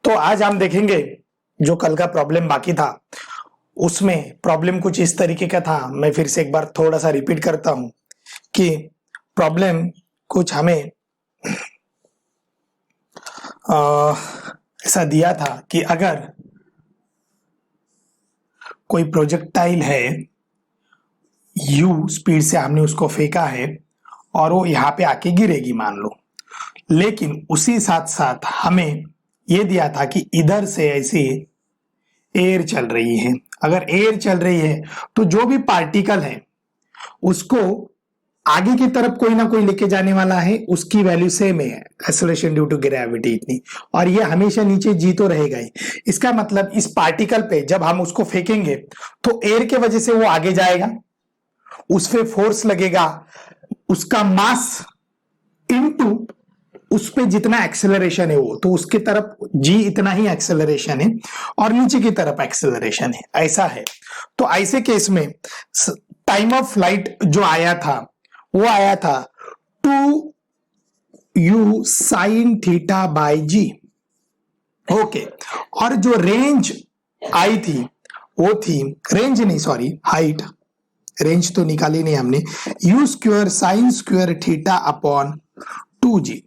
तो आज हम देखेंगे जो कल का प्रॉब्लम बाकी था उसमें प्रॉब्लम कुछ इस तरीके का था। मैं फिर से एक बार थोड़ा सा रिपीट करता हूं कि प्रॉब्लम कुछ हमें ऐसा दिया था कि अगर कोई प्रोजेक्टाइल है u स्पीड से हमने उसको फेंका है और वो यहाँ पे आके गिरेगी मान लो, लेकिन उसी साथ साथ हमें ये दिया था कि इधर से ऐसे एयर चल रही है। अगर एयर चल रही है तो जो भी पार्टिकल है उसको आगे की तरफ कोई ना कोई लेके जाने वाला है, उसकी वैल्यू सेम है एक्सेलरेशन ड्यू टू ग्रेविटी इतनी, और ये हमेशा नीचे जी तो रहेगा ही। इसका मतलब इस पार्टिकल पे जब हम उसको फेंकेंगे तो एयर के वजह से वो आगे जाएगा, उस पे फोर्स लगेगा, उसका मास इनटू उस पे जितना एक्सेलरेशन है वो, तो उसके तरफ जी इतना ही एक्सेलरेशन है और नीचे की तरफ एक्सेलरेशन है, ऐसा है। तो ऐसे केस में टाइम ऑफ फ्लाइट जो आया था वो आया था 2u sine theta by g. Okay, और जो रेंज आई थी वो थी, रेंज नहीं सॉरी हाइट, रेंज तो निकाली नहीं हमने, u square sine square theta upon 2g।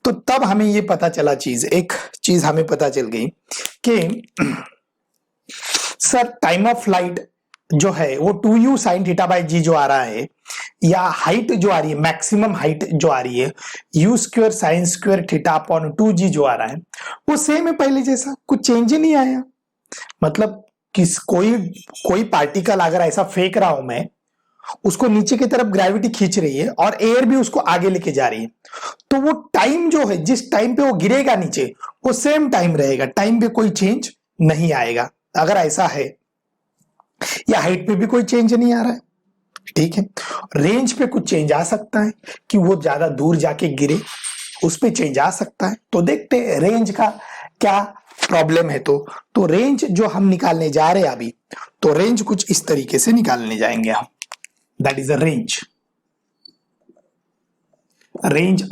तो तब हमें ये पता चला एक चीज हमें पता चल गई कि सर टाइम ऑफ फ्लाइट जो है वो 2u साइन थीटा बाई जी जो आ रहा है, या हाइट जो आ रही है, मैक्सिमम हाइट जो आ रही है u square sine square theta upon 2g जो आ रहा है वो सेम है पहले जैसा, कुछ चेंज ही नहीं आया। मतलब कोई पार्टिकल अगर ऐसा फेंक रहा हूं मैं, उसको नीचे की तरफ ग्रेविटी खींच रही है और एयर भी उसको आगे लेके जा रही है, तो वो टाइम जो है जिस टाइम पे वो गिरेगा नीचे वो सेम टाइम रहेगा, टाइम पे कोई चेंज नहीं आएगा अगर ऐसा है। या हाइट पे भी कोई चेंज नहीं आ रहा है, ठीक है। रेंज पे कुछ चेंज आ सकता है कि वो ज्यादा दूर जाके गिरे, उस पे चेंज आ सकता है। तो देखते हैं रेंज का क्या प्रॉब्लम है। तो रेंज जो हम निकालने जा रहे हैं अभी, तो रेंज कुछ इस तरीके से निकालने जाएंगे हम। That is a range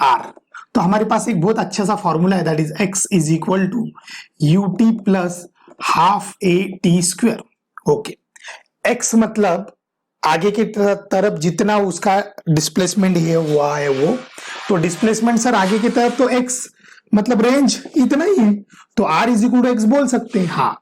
R। तो हमारे पास एक बहुत अच्छा सा फॉर्मूला है, that is x is equal to ut plus half a t square. Okay, x मतलब आगे की तरफ जितना उसका डिस्प्लेसमेंट है वो, तो डिस्प्लेसमेंट सर आगे की तरफ तो x मतलब रेंज इतना ही है, तो r is equal to x बोल सकते हैं। हाँ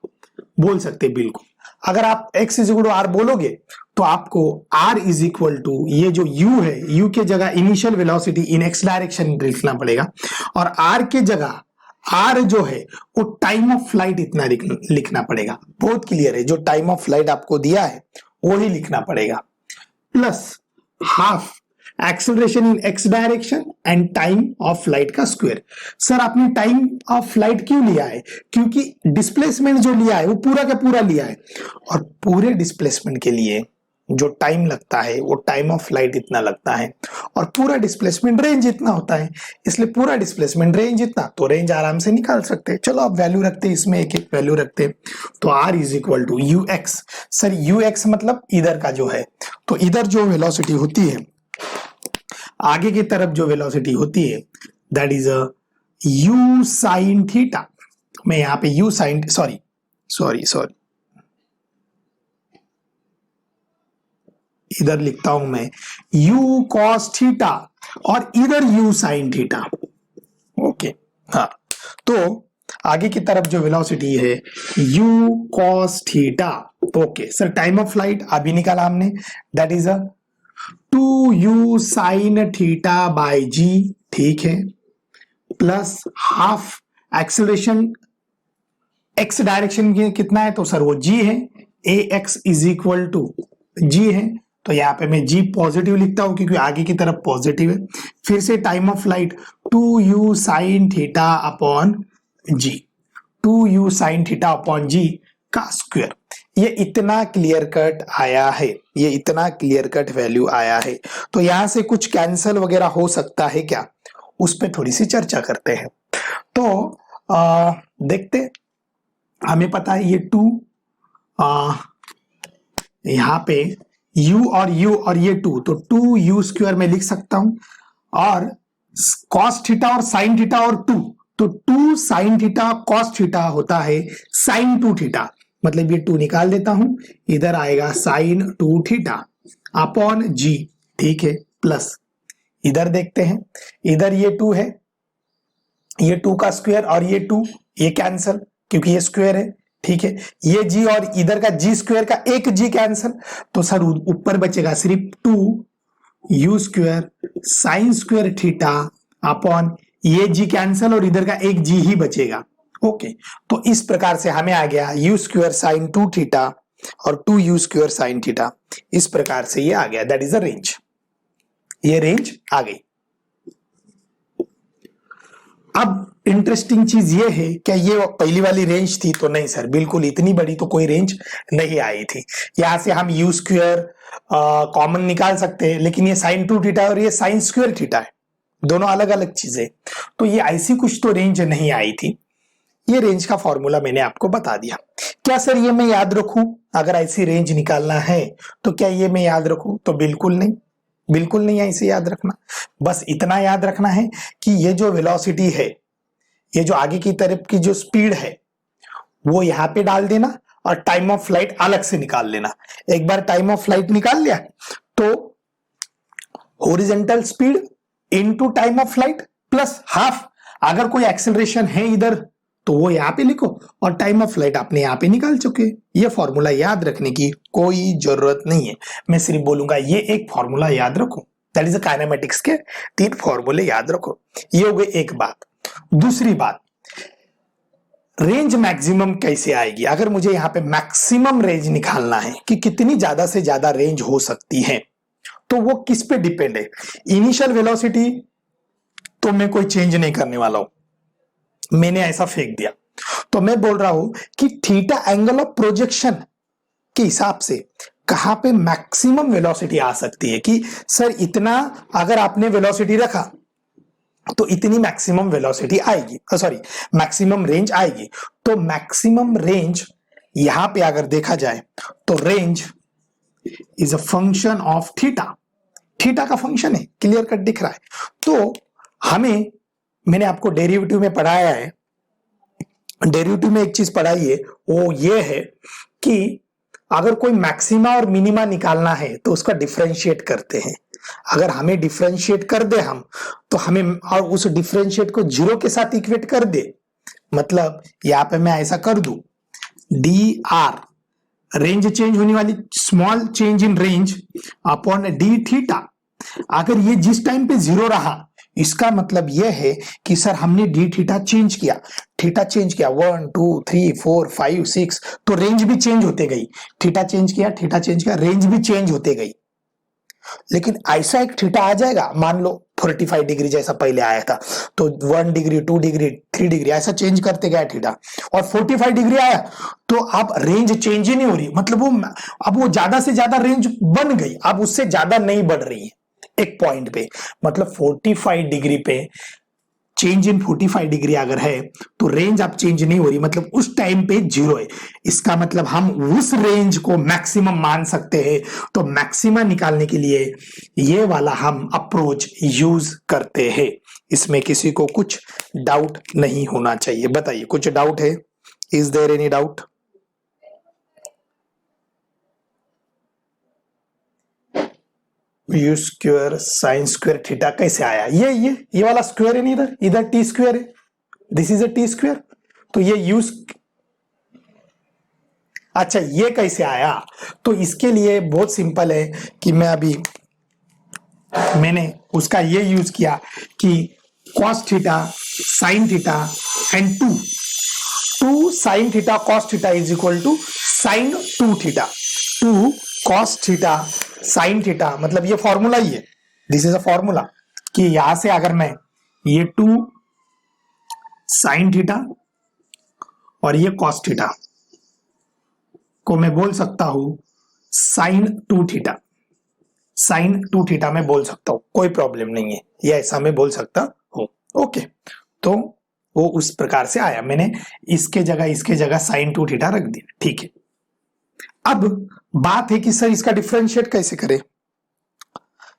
बोल सकते हैं बिल्कुल। अगर आप x is equal to r बोलोगे तो आपको r इज इक्वल टू ये जो u है, u के जगह इनिशियल वेलोसिटी इन x डायरेक्शन लिखना पड़ेगा, और r के जगह r जो है वो टाइम ऑफ फ्लाइट इतना लिखना पड़ेगा। बहुत क्लियर है, जो टाइम ऑफ फ्लाइट आपको दिया है वो ही लिखना पड़ेगा, plus half acceleration in x direction and time of flight का स्क्वायर। सर आपने टाइम ऑफ फ्लाइट क्यों लिया है? क्योंकि डिस्प्लेसमेंट जो लिया है वो पूरा का पूरा लिया है, और पूरे डिस्प्लेसमेंट के लिए जो टाइम लगता है वो टाइम ऑफ फ्लाइट इतना लगता है, और पूरा डिस्प्लेसमेंट रेंज इतना होता है, इसलिए पूरा डिस्प्लेसमेंट रेंज इतना, तो रेंज आराम से निकाल सकते हैं। चलो आप वैल्यू रखते हैं, इसमें एक एक वैल्यू रखते हैं। तो r is equal to ux। Sir ux मतलब इधर का जो है, तो इधर जो वेलोसिटी होती है, आगे की तरफ जो वेलोसिटी होती है, that is a u sine theta. मैं यहां पे u साइन सॉरी इधर लिखता हूं मैं u cos थीटा और इधर u साइन थीटा। ओके, हाँ, तो आगे की तरफ जो वेलोसिटी है u cos theta. Okay sir, time of flight अभी निकाला हमने, that is a 2u sine theta by g, ठीक है, plus half acceleration x direction में कितना है, तो सर वो g है, ax is equal to g है, तो यहाँ पे मैं g पॉजिटिव लिखता हूं क्योंकि आगे की तरफ पॉजिटिव है। फिर से time of flight 2u sine theta upon g, 2u sine theta upon g का स्क्वायर। ये इतना क्लियर कट आया है, ये इतना क्लियर कट वैल्यू आया है। तो यहां से कुछ कैंसल वगैरह हो सकता है क्या, उस पर थोड़ी सी चर्चा करते हैं। तो देखते, हमें पता है ये 2, यहां पे u और ये 2, तो 2u स्क्वायर में लिख सकता हूं, और cos थीटा और sin थीटा और 2, तो 2 साइन थीटा कॉस थीटा होता है साइन 2 थीटा, मतलब ये 2 निकाल देता हूं, इधर आएगा साइन 2 थीटा अपॉन जी, ठीक है, प्लस इधर देखते हैं, इधर ये 2 है, ये 2 का स्क्वायर और ये 2, ये कैंसल क्योंकि ये स्क्वायर है, ठीक है, ये जी और इधर का जी स्क्वायर का एक जी कैंसल, तो सर ऊपर बचेगा सिर्फ 2 you square sine square theta upon ये जी कैंसल और इधर का एक जी ही बचेगा। ओके, तो इस प्रकार से हमें आ गया यू स्क्वायर साइन 2 थीटा और 2 यू स्क्वायर साइन थीटा, इस प्रकार से ये आ गया, दैट इज अ रेंज, ये रेंज आ गई। अब इंटरेस्टिंग चीज ये है, क्या ये पहली वाली रेंज थी? तो नहीं सर, बिल्कुल इतनी बड़ी तो कोई रेंज नहीं आई थी। यहां से हम यू स्क्वायर कॉमन निकाल सकते हैं, लेकिन ये साइन 2 थीटा और ये साइन स्क्वायर थीटा है, दोनों अलग अलग चीजें, तो ये ऐसी कुछ तो रेंज नहीं आई थी। ये रेंज का फॉर्मूला मैंने आपको बता दिया। क्या सर ये मैं याद रखूं? अगर ऐसी रेंज निकालना है तो क्या ये मैं याद रखूं? तो बिल्कुल नहीं, बिल्कुल नहीं ऐसे याद रखना। बस इतना याद रखना है कि ये जो वेलोसिटी है, ये जो आगे की तरफ की जो स्पीड है, वो यहां पे डाल देना और टाइम ऑफ फ्लाइट अलग से निकाल लेना। एक बार टाइम ऑफ फ्लाइट निकाल लिया तो horizontal speed into time of flight plus half, अगर कोई एक्सेलरेशन है इधर तो वो यहां पे लिखो और टाइम ऑफ फ्लाइट आपने यहां पे निकाल चुके। ये फॉर्मूला याद रखने की कोई जरूरत नहीं है, मैं सिर्फ बोलूंगा ये एक फॉर्मूला याद रखो, दैट इज काइनेमेटिक्स के 3 फॉर्मूले याद रखो। ये हो गई एक बात। दूसरी बात, रेंज मैक्सिमम कैसे आएगी? अगर मुझे यहां पे मैक्सिमम रेंज निकालना है कि कितनी ज्यादा से ज्यादा रेंज हो सकती है, तो वो किस पे डिपेंड है? इनिशियल वेलोसिटी तो मैं कोई चेंज नहीं करने वाला हूं, मैंने ऐसा फेंक दिया, तो मैं बोल रहा हूं कि थीटा एंगल ऑफ प्रोजेक्शन के हिसाब से कहां पे मैक्सिमम वेलोसिटी आ सकती है, कि सर इतना अगर आपने वेलोसिटी रखा तो इतनी मैक्सिमम वेलोसिटी आएगी, सॉरी मैक्सिमम रेंज आएगी। तो मैक्सिमम रेंज यहां पे अगर देखा जाए तो range is a function of theta, theta का फंक्शन है, क्लियर कट दिख रहा है। तो हमें, मैंने आपको डेरिवेटिव में पढ़ाया है, डेरिवेटिव में एक चीज पढ़ाई है, वो ये है कि अगर कोई मैक्सिमा और मिनिमा निकालना है तो उसका डिफरेंशिएट करते हैं। अगर हमें डिफरेंशिएट कर दे हम, तो हमें और उस डिफरेंशिएट को 0 के साथ इक्वेट कर दे, मतलब यहां पे मैं ऐसा कर दूं, डी आर रेंज चेंज होने वाली small change in range upon D theta, अगर ये जिस टाइम पे 0 रहा, इसका मतलब यह है कि सर हमने डी थीटा चेंज किया, थीटा चेंज किया 1 2 3 4 5 6, तो रेंज भी चेंज होते गई, थीटा चेंज किया, थीटा चेंज किया, रेंज भी चेंज होते गई। लेकिन ऐसा एक थीटा आ जाएगा, मान लो 45 डिग्री जैसा पहले आया था, तो 1 डिग्री 2 डिग्री 3 डिग्री ऐसा चेंज करते गया थीटा, और 45 डिग्री आया तो अब रेंज चेंज ही नहीं हो रही, मतलब वो अब वो ज्यादा से ज्यादा रेंज बन गई, अब उससे ज्यादा नहीं बढ़ रही है एक पॉइंट पे, मतलब 45 डिग्री पे चेंज इन 45 डिग्री अगर है तो रेंज अब चेंज नहीं हो रही, मतलब उस टाइम पे 0 है। इसका मतलब हम उस रेंज को मैक्सिमम मान सकते हैं। तो मैक्सिमा निकालने के लिए ये वाला हम अप्रोच यूज करते हैं, इसमें किसी को कुछ डाउट नहीं होना चाहिए। बताइए, कुछ डाउट है? Is there any doubt? U square sine square theta कैसे आया? ये वाला स्क्वायर है नहीं, इधर इधर टी स्क्वायर है, this is a t square, तो ये यू, अच्छा ये कैसे आया? तो इसके लिए बहुत सिंपल है कि मैं अभी मैंने उसका ये यूज किया कि cos theta sine theta and 2 sine theta cos theta is equal to sine 2 theta, 2 cos theta sine theta, मतलब ये फॉर्मूला ही है, दिस इज अ फॉर्मूला कि यहां से अगर मैं ये 2 साइन थीटा और ये कॉस थीटा को मैं बोल सकता हूं साइन 2 थीटा, साइन 2 थीटा मैं बोल सकता हूं, कोई प्रॉब्लम नहीं है, ये ऐसा मैं बोल सकता हूं। ओके, तो वो उस प्रकार से आया, मैंने इसके जगह साइन 2 थीटा रख दिया, ठीक है। अब बात है कि सर इसका डिफरेंशिएट कैसे करें?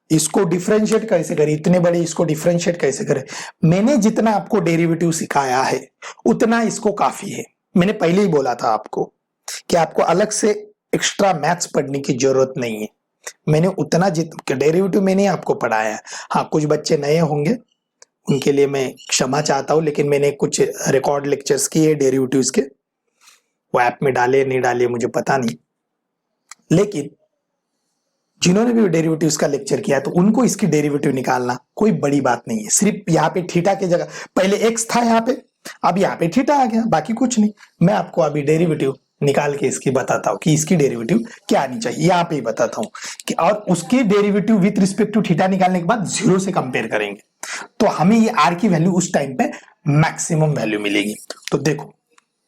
इसको डिफरेंशिएट कैसे करें, इतने बड़े इसको डिफरेंशिएट कैसे करें। मैंने जितना आपको डेरिवेटिव सिखाया है उतना इसको काफी है। मैंने पहले ही बोला था आपको कि आपको अलग से एक्स्ट्रा मैथ्स पढ़ने की जरूरत नहीं है। मैंने उतना डेरिवेटिव मैंने आपको पढ़ाया है। हाँ, कुछ बच्चे नए होंगे उनके लिए मैं क्षमा चाहता हूं, लेकिन मैंने कुछ रिकॉर्ड लेक्चर्स किए डेरिवेटिव्स के, वो ऐप में डाले नहीं डाले मुझे पता नहीं, लेकिन जिन्होंने भी डेरिवेटिव्स का लेक्चर किया तो उनको इसकी डेरिवेटिव निकालना कोई बड़ी बात नहीं है। सिर्फ यहाँ पे थीटा की जगह पहले एक्स था यहाँ पे, अब यहाँ पे थीटा आ गया, बाकी कुछ नहीं। मैं आपको अभी डेरिवेटिव निकाल के इसकी बताता हूँ कि इसकी डेरिवेटिव क्या आनी चाहिए, यहाँ पे ही बताता हूँ कि, और उसके derivative with respect to theta निकालने के बाद जीरो से कंपेयर करेंगे तो हमें ये आर की वैल्यू उस टाइम पे मैक्सिमम वैल्यू मिलेगी। तो देखो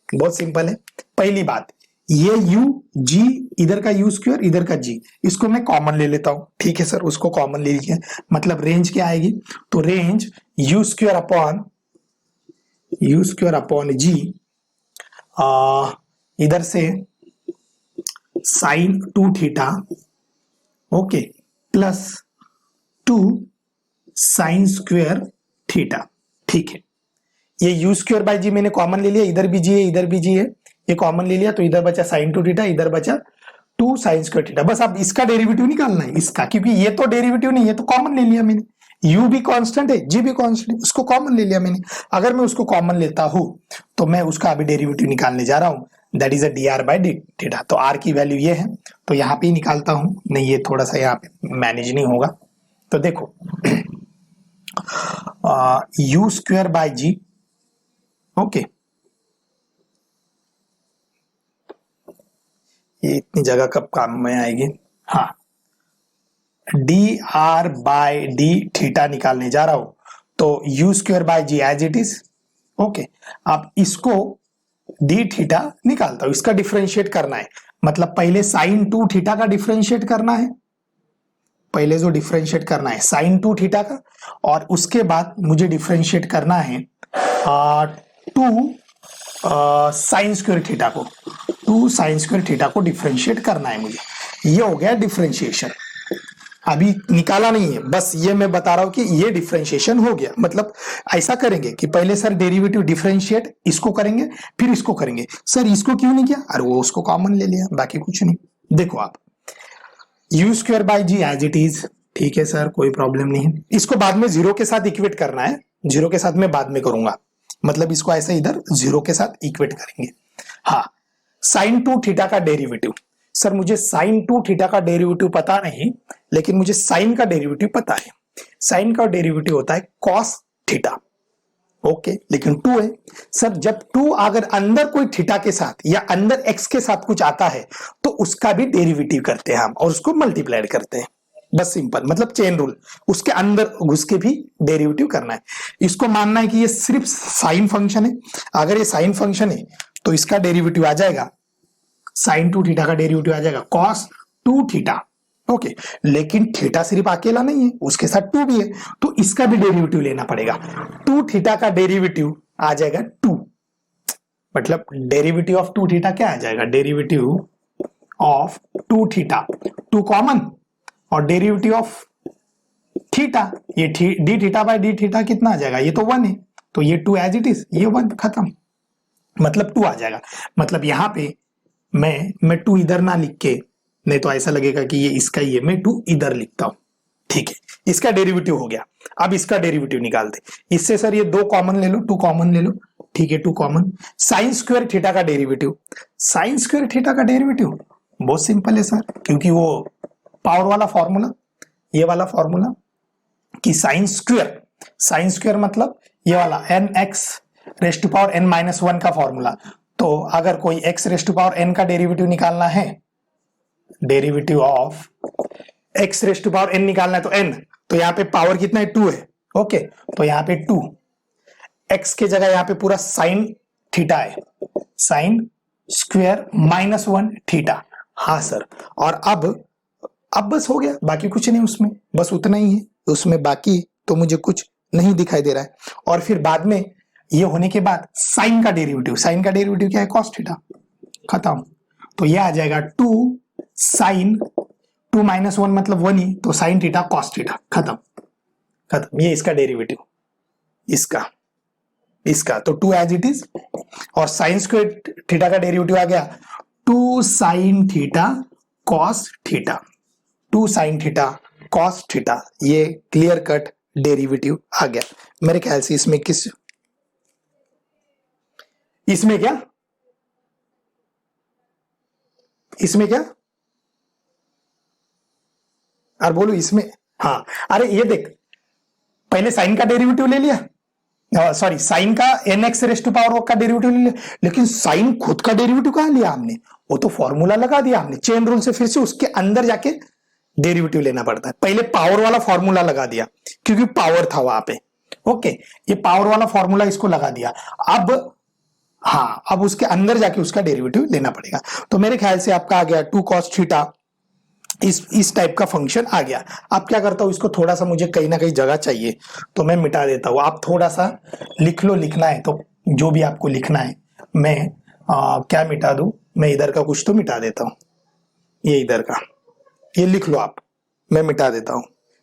बहुत सिंपल है। पहली बात, ये u g इधर का u स्क्वायर इधर का g, इसको मैं कॉमन ले लेता हूं। ठीक है सर, उसको कॉमन ले लीजिए। मतलब रेंज क्या आएगी, तो range u square upon g, इधर से sine 2 theta, okay, plus 2 sine square theta. ठीक है, ये u स्क्वायर बाय जी मैंने कॉमन ले लिया, इधर भी जी है इधर भी जी है, ये कॉमन ले लिया तो इधर बचा साइन 2 थीटा, इधर बचा 2 साइन स्क्वायर थीटा। बस अब इसका डेरिवेटिव निकालना है इसका, क्योंकि ये तो डेरिवेटिव नहीं है तो कॉमन ले लिया मैंने। u भी कांस्टेंट है, g भी कांस्टेंट है, उसको कॉमन ले लिया मैंने। अगर मैं उसको कॉमन लेता हूं तो मैं उसका अभी डेरिवेटिव निकालने जा रहा हूं, that is a dr by d theta. तो r की वैल्यू ये है, तो यहाँ पे ही निकालता हूं। नहीं, ये थोड़ा सा यहाँ पे मैनेज नहीं होगा, तो देखो u square by g, okay, ये इतनी जगह कब काम में आएगी। हाँ, d r by d theta निकालने जा रहा हूं तो u square by g as it is, okay. अब इसको डी थीटा निकालता हूं, इसका डिफरेंशिएट करना है। मतलब पहले साइन 2 थीटा का डिफरेंशिएट करना है, पहले जो डिफरेंशिएट करना है साइन 2 थीटा का, और उसके बाद मुझे डिफरेंशिएट करना है 2 साइन स्क्वायर थीटा को, 2 साइन स्क्वायर थीटा को डिफरेंशिएट करना है मुझे। ये हो गया डिफरेंशिएशन। अभी निकाला नहीं है, बस ये मैं बता रहा हूं कि ये डिफरेंशिएशन हो गया। मतलब ऐसा करेंगे कि पहले सर डेरिवेटिव डिफरेंशिएट इसको करेंगे फिर इसको करेंगे। सर इसको क्यों नहीं किया, अरे वो उसको कॉमन ले लिया, बाकी कुछ नहीं। देखो आप u square by g as it is, ठीक है सर, कोई प्रॉब्लम नहीं है। इसको बाद में जीरो के साथ इक्वेट करना है, जीरो के साथ मैं बाद में करूंगा, मतलब इसको ऐसे इधर जीरो के साथ इक्वेट करेंगे। हाँ, साइन 2 थीटा का डेरिवेटिव, सर मुझे साइन 2 थीटा का डेरिवेटिव पता नहीं, लेकिन मुझे साइन का डेरिवेटिव पता है। साइन का डेरिवेटिव होता है कॉस थीटा, ओके, लेकिन 2 है। सर जब 2 अगर अंदर कोई थीटा के साथ या अंदर एक्स के साथ कुछ आता है तो उसका भी डेरिवेटिव करते हैं हम, और उसको मल्टीप्लाइड करते हैं। बस सिंपल, मतलब चेन रूल, उसके अंदर घुस के भी डेरिवेटिव करना है। इसको मानना है कि ये सिर्फ साइन फंक्शन है। अगर ये साइन फंक्शन है तो इसका डेरिवेटिव आ जाएगा, साइन 2 थीटा का डेरिवेटिव आ जाएगा कॉस 2 थीटा, ओके। लेकिन थीटा सिर्फ अकेला नहीं है, उसके साथ 2 भी है, तो इसका भी डेरिवेटिव लेना पड़ेगा। 2 थीटा का डेरिवेटिव आ जाएगा 2, मतलब डेरिवेटिव ऑफ 2 थीटा क्या आ जाएगा, डेरिवेटिव ऑफ 2 थीटा, 2 कॉमन, और डेरिवेटिव ऑफ थीटा, ये D theta by d theta कितना आ जाएगा, ये तो 1 है, तो ये 2 एज इट इज, ये 1 खत्म, मतलब 2 आ जाएगा। मतलब यहां पे मैं 2 इधर ना लिख के, नहीं तो ऐसा लगेगा कि ये इसका ही है, मैं 2 इधर लिखता हूं, ठीक है। इसका डेरिवेटिव हो गया। अब इसका डेरिवेटिव निकालते, इससे सर ये 2 कॉमन ले लो, 2 कॉमन ले लो, ठीक है, 2 कॉमन। साइन स्क्वायर थीटा का डेरिवेटिव, साइन स्क्वायर थीटा का डेरिवेटिव बहुत सिंपल है सर, क्योंकि वो पावर वाला फॉर्मूला, ये वाला फॉर्मूला कि साइन स्क्वायर मतलब ये वाला n x raised to power n minus 1 का फॉर्मूला। तो अगर कोई x raised to power n का डेरिवेटिव निकालना है, derivative of x raised to power n निकालना है तो n, तो यहाँ पे पावर कितना है, 2 है, ओके। तो यहाँ पे 2, x के जगह यहाँ पे पूरा साइन थीटा है, साइन स्क्वायर -1 थीटा। हाँ सर, और अब बस हो गया, बाकी कुछ नहीं उसमें, बस उतना ही है उसमें, बाकी तो मुझे कुछ नहीं दिखाई दे रहा है। और फिर बाद में ये होने के बाद साइन का डेरिवेटिव क्या है, कॉस थीटा, खत्म। तो ये आ जाएगा 2 साइन 2 - 1 मतलब 1 ही, तो साइन थीटा कॉस थीटा, खत्म खत्म। ये इसका डेरिवेटिव, इसका तो 2 एज इट इज, और साइन स्क्वायर थीटा का डेरिवेटिव आ गया 2 sine theta cos theta, 2 sine theta cos theta. ये क्लियर कट डेरिवेटिव आ गया। मेरे ख्याल से इसमें क्या और बोलो इसमें, हाँ अरे ये देख, पहले साइन का डेरिवेटिव ले लिया, सॉरी साइन का nx रेज़ टू पावर का डेरिवेटिव ले लिया, लेकिन साइन खुद का डेरिवेटिव कहां लिया हमने, वो तो फॉर्मूला लगा दिया हमने चेन रूल से, फिर से उसके अंदर जाके डेरिवेटिव लेना पड़ता है। पहले पावर वाला फॉर्मूला लगा दिया क्योंकि पावर था वहां पे, ओके, ये पावर वाला फॉर्मूला इसको लगा दिया। अब हाँ, अब उसके अंदर जाके उसका डेरिवेटिव लेना पड़ेगा। तो मेरे ख्याल से आपका आ गया 2 cos थीटा, इस टाइप का फंक्शन आ गया। अब क्या करता हूं, इसको थोड़ा सा मुझे कहीं ना कहीं जगह चाहिए तो मैं मिटा देता हूं। आप थोड़ा सा लिख लो, लिखना है तो जो भी आपको लिखना है, मैं क्या मिटा दूं, मैं इधर का कुछ तो मिटा देता हूं, ये इधर का ये लिख लो आप, मैं मिटा देता हूं।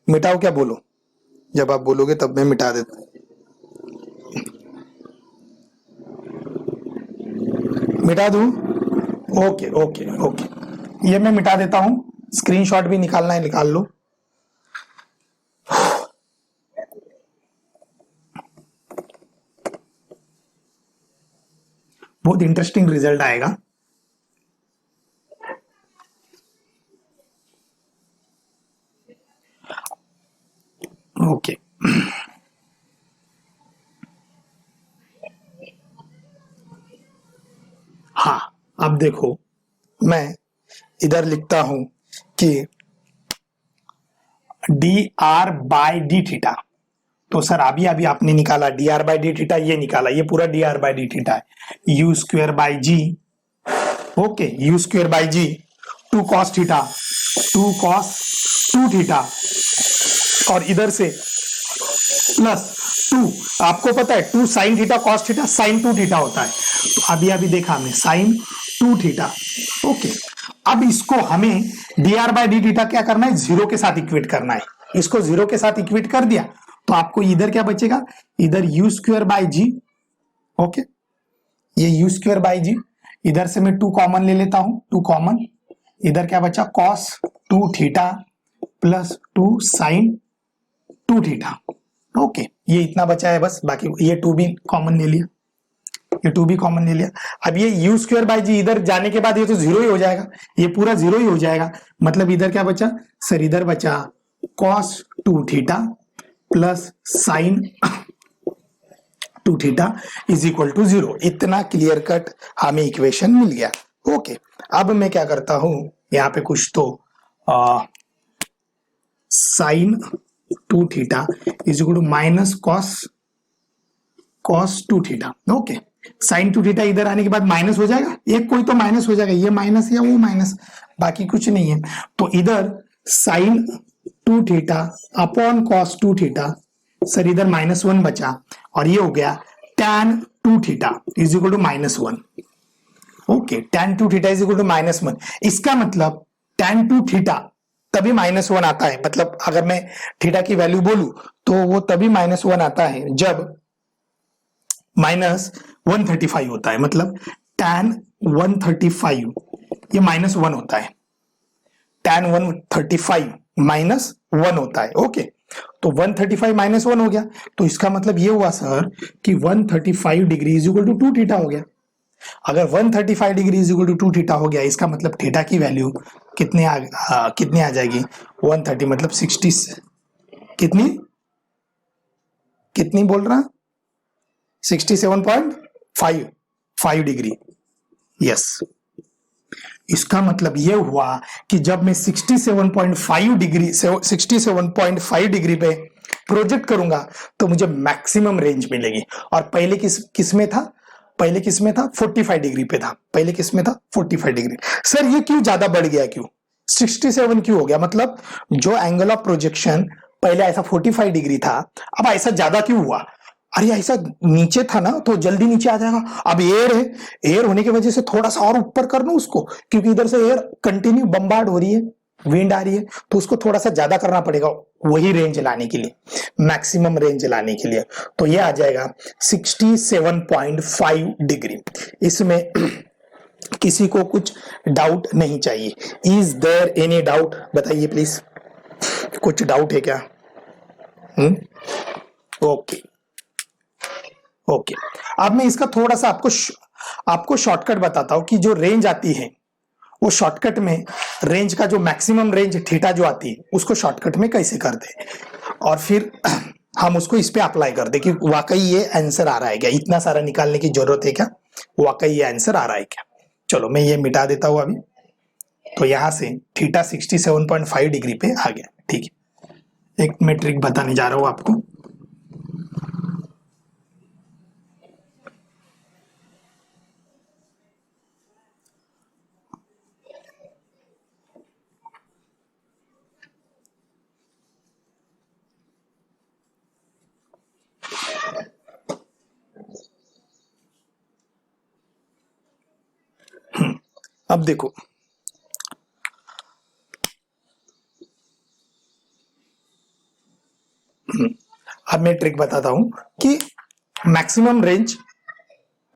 मिटाओ क्या बोलो, जब आप बोलोगे तब मैं मिटा देता हूं। मिटा दूं, ओके ओके ओके, ये मैं मिटा देता हूं। स्क्रीनशॉट भी निकालना है निकाल लो। बहुत इंटरेस्टिंग रिजल्ट आएगा। ओके, हाँ अब देखो, मैं इधर लिखता हूं कि D R by D theta, तो सर अभी अभी आपने निकाला D R by D theta, ये निकाला, ये पूरा D R by D theta है, u square by g, okay, u square by g, 2 cos theta, 2 cos 2 theta, और इधर से प्लस 2, आपको पता है 2 sine theta cos theta sine 2 theta होता है, तो अभी अभी देखा हमने साइन 2 थीटा, ओके। अब इसको हमें D R by D theta क्या करना है, जीरो के साथ इक्वेट करना है। इसको जीरो के साथ इक्वेट कर दिया तो आपको इधर क्या बचेगा, इधर u square by g, okay, ये यू स्क्वेयर बाई जी, इधर से मैं 2 कॉमन ले लेता हूं, 2 कॉमन, इधर क्या बचा cos 2 theta plus 2 sine 2 theta, okay, ये इतना बचा है बस, बाकी ये 2 भी कॉमन ले लिया, ये 2 भी कॉमन ले लिया। अब ये यू स्क्वेयर बाई जी इधर जाने के बाद ये तो जीरो ही हो जाएगा, ये पूरा जीरो ही हो जाएगा, मतलब इधर क्या बचा सर, इधर बचा cos 2 theta plus sine 2 theta is equal to 0। इतना क्लियर कट हमें इक्वेशन मिल गया, ओके। अब मैं क्या करता हूं, यहाँ पे कुछ तो sine 2 theta is equal to minus cos 2 theta, okay. Sine 2 theta इधर आने के बाद माइनस हो जाएगा, एक कोई तो माइनस हो जाएगा, ये माइनस या वो माइनस, बाकी कुछ नहीं है। तो इधर sine 2 theta upon cos 2 theta, sir इधर -1 बचा, और ये हो गया tan 2 theta is equal to -1, okay, tan 2 theta is equal to -1। इसका मतलब tan 2 थीटा तभी -1 आता है, मतलब अगर मैं थीटा की वैल्यू बोलूं तो वो तभी -1 आता है जब -135 होता है, मतलब tan 135 ये -1 होता है, tan 135 -1 होता है, ओके। तो 135 -1 हो गया, तो इसका मतलब ये हुआ सर कि 135 degree is equal to 2 theta हो गया। अगर 135 degree is equal to 2 theta हो गया, इसका मतलब थीटा की वैल्यू कितने आ जाएगी, 130 मतलब 60, कितनी बोल रहा, 67.5 डिग्री, यस। इसका मतलब यह हुआ कि जब मैं 67.5 डिग्री पे प्रोजेक्ट करूंगा तो मुझे मैक्सिमम रेंज मिलेगी। और पहले किस में था, पहले किस में था 45 डिग्री पे था, पहले किस में था 45 डिग्री। सर ये क्यों ज्यादा बढ़ गया, क्यों 67 क्यों हो गया, मतलब जो एंगल ऑफ प्रोजेक्शन पहले ऐसा 45 डिग्री था, अब ऐसा ज्यादा क्यों हुआ, अरे ऐसा नीचे था ना तो जल्दी नीचे आ जाएगा, अब एयर है, एयर होने की वजह से थोड़ा सा और ऊपर कर लो उसको, क्योंकि इधर से एयर कंटिन्यू बम्बार्ड हो रही है, विंड आ रही है तो उसको थोड़ा सा ज्यादा करना पड़ेगा वही रेंज लाने के लिए, मैक्सिमम रेंज लाने के लिए। तो ये आ जाएगा 67.5 डिग्री। इसमें किसी को कुछ डाउट नहीं चाहिए। इज देयर एनी डाउट, बताइए प्लीज, कुछ डाउट है क्या? ओके ओके, अब मैं इसका थोड़ा सा आपको शॉर्टकट बताता हूं कि जो रेंज आती है वो शॉर्टकट में रेंज का जो मैक्सिमम रेंज थीटा जो आती है उसको शॉर्टकट में कैसे कर दे और फिर हम उसको इस पे अप्लाई कर दे कि वाकई ये आंसर आ रहा है क्या, इतना सारा निकालने की जरूरत है क्या, वाकई ये आंसर आ रहा है क्या। चलो मैं ये मिटा देता हूं अभी। तो यहां से थीटा 67.5 डिग्री पे आ गया। ठीक है, एक मैं ट्रिक बताने जा रहा हूं आपको। अब देखो, अब मैं ट्रिक बताता हूं कि मैक्सिमम रेंज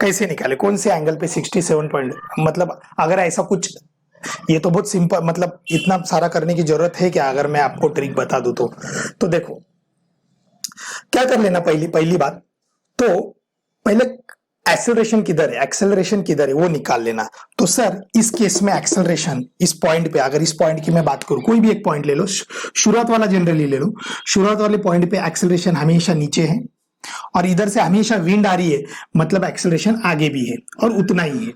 कैसे निकाले, कौन से एंगल पे 67 पॉइंट, मतलब अगर ऐसा कुछ, ये तो बहुत सिंपल, मतलब इतना सारा करने की जरूरत है क्या अगर मैं आपको ट्रिक बता दूं तो देखो क्या कर लेना। पहली बात तो पहले एक्सेलरेशन किधर है, एक्सेलरेशन किधर है वो निकाल लेना। तो सर इस केस में एक्सेलरेशन इस पॉइंट पे, अगर इस पॉइंट की मैं बात करूं, कोई भी एक पॉइंट ले लो, शुरुआत वाला जनरली ले लो, शुरुआत वाले पॉइंट पे एक्सेलरेशन हमेशा नीचे है और इधर से हमेशा विंड आ रही है, मतलब एक्सेलरेशन आगे भी है और उतना ही है,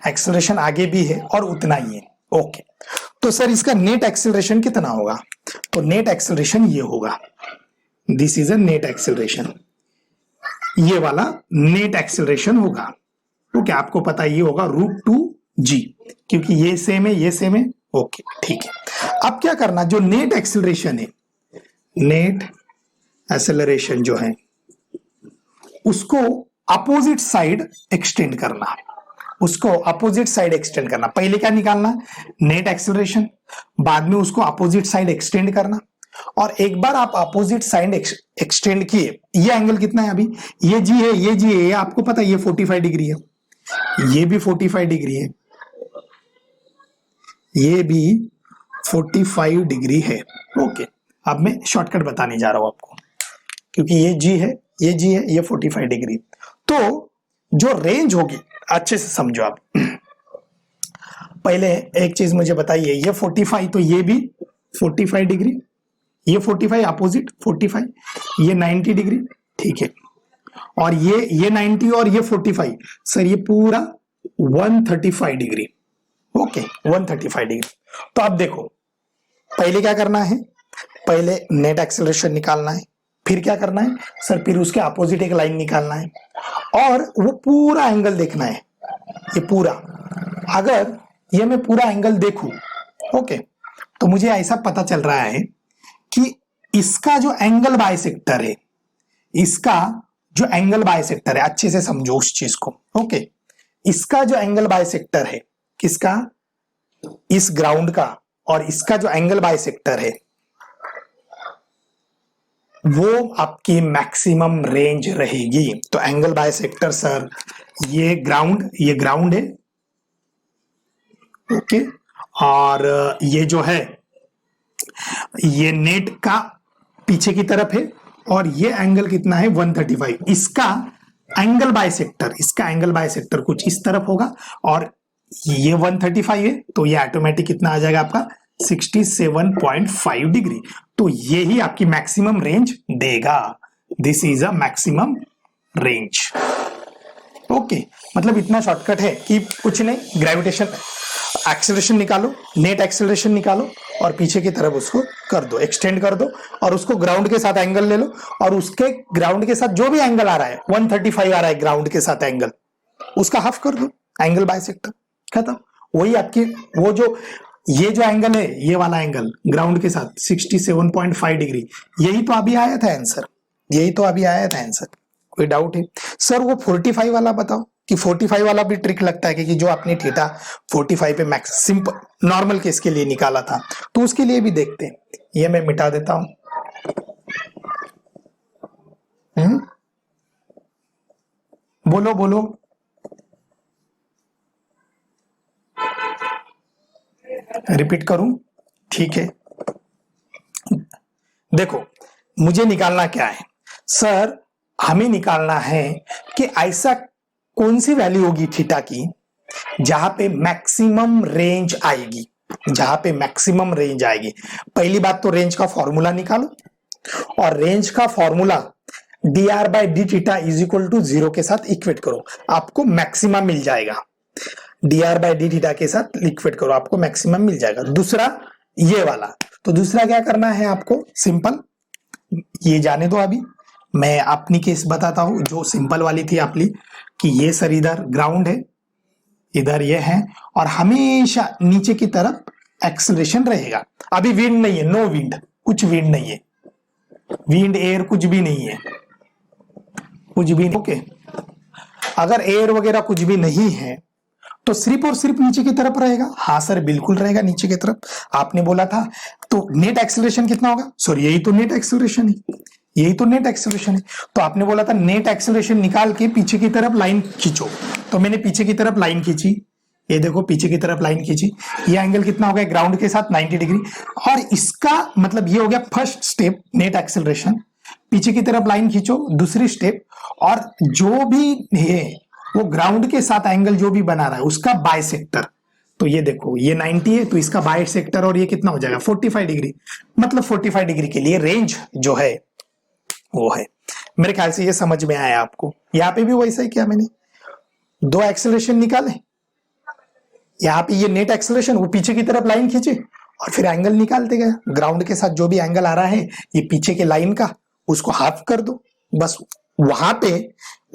एक्सेलरेशन आगे भी है और उतना ही है। ओके, तो सर इसका नेट एक्सेलरेशन कितना होगा? तो नेट एक्सेलरेशन ये होगा, this is a net acceleration, ये वाला नेट एक्सेलरेशन होगा। ओके, आपको पता ये होगा √2g, क्योंकि ये सेम है, ये सेम है। ओके ठीक है, अब क्या करना, जो नेट एक्सेलरेशन है, नेट एक्सेलरेशन जो है उसको अपोजिट साइड एक्सटेंड करना, उसको अपोजिट साइड एक्सटेंड करना। पहले क्या निकालना, नेट एक्सेलरेशन, बाद में उसको अपोजिट साइड एक्सटेंड करना, और एक बार आप अपोजिट साइड एक्सटेंड किए, ये एंगल कितना है अभी, ये जी है, ये जी है, ये आपको पता है, ये 45 डिग्री है, ये भी 45 डिग्री है, ये भी 45 डिग्री है। ओके, अब मैं शॉर्टकट बताने जा रहा हूं आपको, क्योंकि ये जी है, ये जी है, ये 45 डिग्री। तो जो रेंज होगी, अच्छे से समझो आप, पहले एक चीज मुझे बताइए, ये 45 तो ये भी 45 डिग्री, ये 45 अपोजिट 45, ये 90 डिग्री, ठीक है, और ये 90 और ये 45, सर ये पूरा 135 डिग्री। Okay 135 degree. तो अब देखो पहले क्या करना है, पहले नेट एक्सेलरेशन निकालना है, फिर क्या करना है सर, फिर उसके अपोजिट एक लाइन निकालना है और वो पूरा एंगल देखना है, ये पूरा, अगर ये मैं पूरा एंगल देखूं, ओके, तो मुझे ऐसा पता चल रहा है कि इसका जो एंगल बाइसेक्टर है, इसका जो एंगल बाइसेक्टर है, अच्छे से समझो उस चीज को। ओके, इसका जो एंगल बाइसेक्टर है, किसका, इस ग्राउंड का, और इसका जो एंगल बाइसेक्टर है वो आपकी मैक्सिमम रेंज रहेगी। तो एंगल बाइसेक्टर सर, ये ग्राउंड है, ओके, और ये जो है ये नेट का पीछे की तरफ है, और ये एंगल कितना है 135, इसका एंगल बाइसेक्टर कुछ इस तरफ होगा, और ये 135 है, तो ये ऑटोमेटिक कितना आ जाएगा आपका 67.5 डिग्री। तो ये ही आपकी मैक्सिमम रेंज देगा, this is a maximum range. Okay, मतलब इतना शॉर्टकट है कि कुछ नहीं, ग्रेविटेशन एक्सेलरेशन निकालो, नेट एक्सेलरेशन निकालो और पीछे की तरफ उसको कर दो, एक्सटेंड कर दो, और उसको ग्राउंड के साथ एंगल ले लो, और उसके ग्राउंड के साथ जो भी एंगल आ रहा है 135 आ रहा है ग्राउंड के साथ एंगल, उसका हाफ कर दो, एंगल बाइसेक्टर खत्म। वही आपकी वो जो ये जो एंगल है, ये वाला एंगल ग्राउंड के साथ 67.5 डिग्री, यही तो अभी आया था आंसर, यही तो अभी आया था आंसर। कोई डाउट है सर? वो 45 वाला बताओ, कि 45 वाला भी ट्रिक लगता है कि जो आपने थीटा 45 पे मैक्स सिंपल नॉर्मल केस के लिए निकाला था, तो उसके लिए भी देखते हैं। ये मैं मिटा देता हूं। बोलो बोलो। रिपीट करूं? ठीक है, देखो मुझे निकालना क्या है सर, हमें निकालना है कि ऐसा कौन सी वैल्यू होगी थीटा की जहां पे मैक्सिमम रेंज आएगी, जहां पे मैक्सिमम रेंज आएगी। पहली बात तो रेंज का फॉर्मूला निकालो, और रेंज का formula dr by D theta is equal to 0 के साथ इक्वेट करो, आपको मैक्सिमम मिल जाएगा। dr बाई डी थीटा के साथ इक्वेट करो, आपको मैक्सिमम मिल जाएगा। दूसरा ये वाला, तो दूसरा क्या करना है आपको, सिंपल, ये जाने दो, अभी मैं अपनी केस बताता हूं जो सिंपल वाली थी आपली, कि ये सर इधर ग्राउंड है, इधर ये है, और हमेशा नीचे की तरफ एक्सेलरेशन रहेगा। अभी विंड नहीं है, नो विंड, कुछ विंड नहीं है, विंड एयर कुछ भी नहीं है, कुछ भी नहीं। ओके, अगर एयर वगैरह कुछ भी नहीं है तो सिर्फ और सिर्फ नीचे की तरफ रहेगा। हाँ सर बिल्कुल रहेगा नीचे की तरफ, आपने बोला था। तो नेट एक्सेलरेशन कितना होगा, सॉरी यही तो नेट एक्सेलरेशन है, यही तो नेट एक्सेलरेशन है। तो आपने बोला था नेट एक्सेलरेशन निकाल के पीछे की तरफ लाइन खींचो, तो मैंने पीछे की तरफ लाइन खींची, ये देखो पीछे की तरफ लाइन खींची। ये एंगल कितना हो गया ग्राउंड के साथ 90 डिग्री, और इसका मतलब ये हो गया फर्स्ट स्टेप नेट एक्सेलरेशन। पीछे की तरफ लाइन खींचो, दूसरी स्टेप, और जो भी है वो ग्राउंड के साथ एंगल जो भी बना रहा है उसका बाइसेक्टर। तो ये देखो ये 90 है, तो इसका बाइसेक्टर, और ये कितना हो जाएगा 45 डिग्री। मतलब 45 डिग्री के लिए रेंज जो है वो है। मेरे ख्याल से ये समझ में आया आपको। यहां पे भी वैसा ही किया मैंने, दो एक्सेलरेशन निकाले, यहाँ पे ये नेट एक्सेलरेशन, वो पीछे की तरफ लाइन खींचे और फिर एंगल निकालते गए। ग्राउंड के साथ जो भी एंगल आ रहा है ये पीछे के लाइन का, उसको हाफ कर दो बस। वहां पे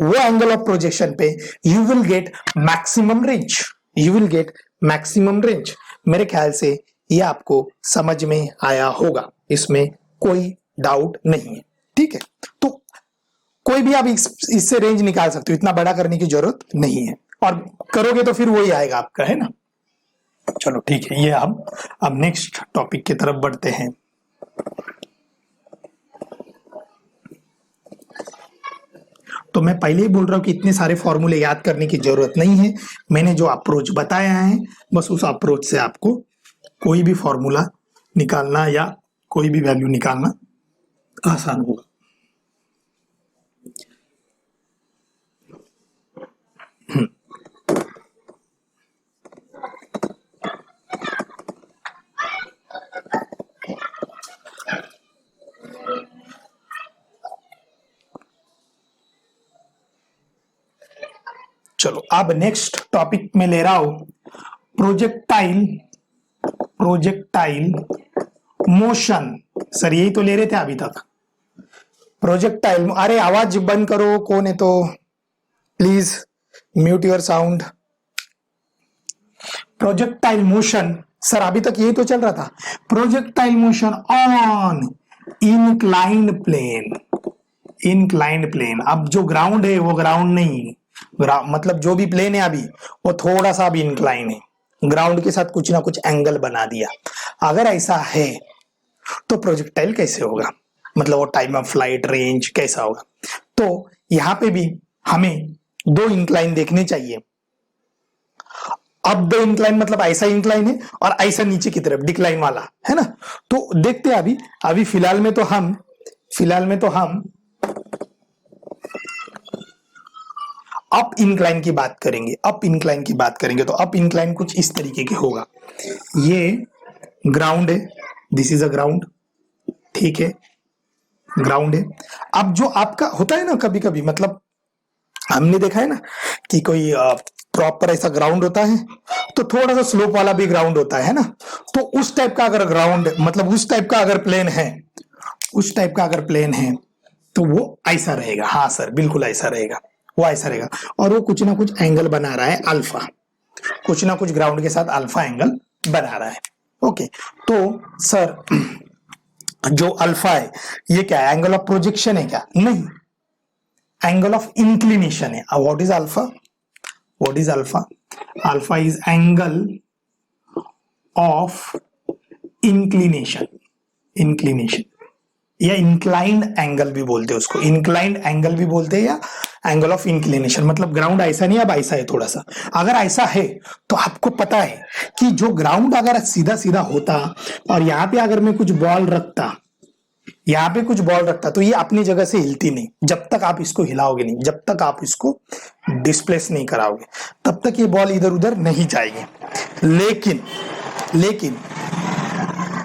वो एंगल ऑफ प्रोजेक्शन पे you will get maximum range, you will get maximum range. मेरे ख्याल से ये आपको समझ में आया होगा, इसमें कोई डाउट नहीं है। ठीक है, तो कोई भी आप इससे रेंज निकाल सकते हो, इतना बड़ा करने की जरूरत नहीं है, और करोगे तो फिर वही आएगा आपका, है ना। चलो ठीक है, ये हम अब नेक्स्ट टॉपिक की तरफ बढ़ते हैं। तो मैं पहले ही बोल रहा हूं कि इतने सारे फॉर्मूले याद करने की जरूरत नहीं है। मैंने जो अप्रोच बताया है बस उस अप्रोच से आपको कोई भी फॉर्मूला निकालना या कोई भी वैल्यू निकालना आसान होगा। चलो अब नेक्स्ट टॉपिक में ले रहा हूं प्रोजेक्टाइल, प्रोजेक्टाइल मोशन। सर यही तो ले रहे थे अभी तक, प्रोजेक्टाइल। अरे आवाज बंद करो, कौन है तो please mute your sound. Projectile motion, sir अभी तक यही तो चल रहा था, projectile motion on inclined plane, inclined plane. अब जो ग्राउंड है वो ग्राउंड नहीं, मतलब जो भी प्लेन है अभी वो थोड़ा सा भी इंक्लाइन है, ग्राउंड के साथ कुछ ना कुछ एंगल बना दिया। अगर ऐसा है तो प्रोजेक्टाइल कैसे होगा, मतलब वो टाइम ऑफ फ्लाइट, रेंज कैसा होगा। तो यहां पे भी हमें दो इंक्लाइन देखने चाहिए। अब दो इंक्लाइन मतलब ऐसा इंक्लाइन है और ऐसा नीचे की तरफ डिक्लाइन वाला है ना। तो देखते हैं अभी फिलहाल में तो हम अप इंक्लाइन की बात करेंगे, अप इंक्लाइन की बात करेंगे। तो अप इंक्लाइन कुछ इस तरीके के होगा, ये ग्राउंड है, दिस इज अ ग्राउंड, ठीक है, ग्राउंड है। अब जो आपका होता है ना कभी कभी, मतलब हमने देखा है ना कि कोई प्रॉपर ऐसा ग्राउंड होता है तो थोड़ा सा स्लोप वाला भी ग्राउंड होता है ना। तो उस टाइप का अगर ग्राउंड, मतलब उस टाइप का अगर प्लेन है, उस टाइप का अगर प्लेन है तो वो ऐसा रहेगा। हाँ सर बिल्कुल ऐसा रहेगा, वो ऐसा रहेगा, और वो कुछ ना कुछ एंगल बना रहा है अल्फा, कुछ ना कुछ ग्राउंड के साथ अल्फा एंगल बना रहा है। ओके, तो सर जो अल्फा है ये क्या है, एंगल ऑफ प्रोजेक्शन है क्या? नहीं, एंगल ऑफ इंक्लिनेशन है। What is alpha? What is alpha? Alpha is angle of inclination, inclination या इंक्लाइंड एंगल भी बोलते हैं उसको, इंक्लाइंड एंगल भी बोलते हैं या एंगल ऑफ इंक्लिनेशन। मतलब ग्राउंड ऐसा नहीं, अब ऐसा है थोड़ा सा। अगर ऐसा है तो आपको पता है कि जो ग्राउंड अगर सीधा सीधा होता और यहाँ पे अगर मैं कुछ बॉल रखता, यहाँ पे कुछ बॉल रखता, तो ये अपनी जगह से हिलती नहीं जब तक आप इसको हिलाओगे नहीं, जब तक आप इसको डिस्प्लेस नहीं कराओगे तब तक ये बॉल इधर उधर नहीं जाएगी। लेकिन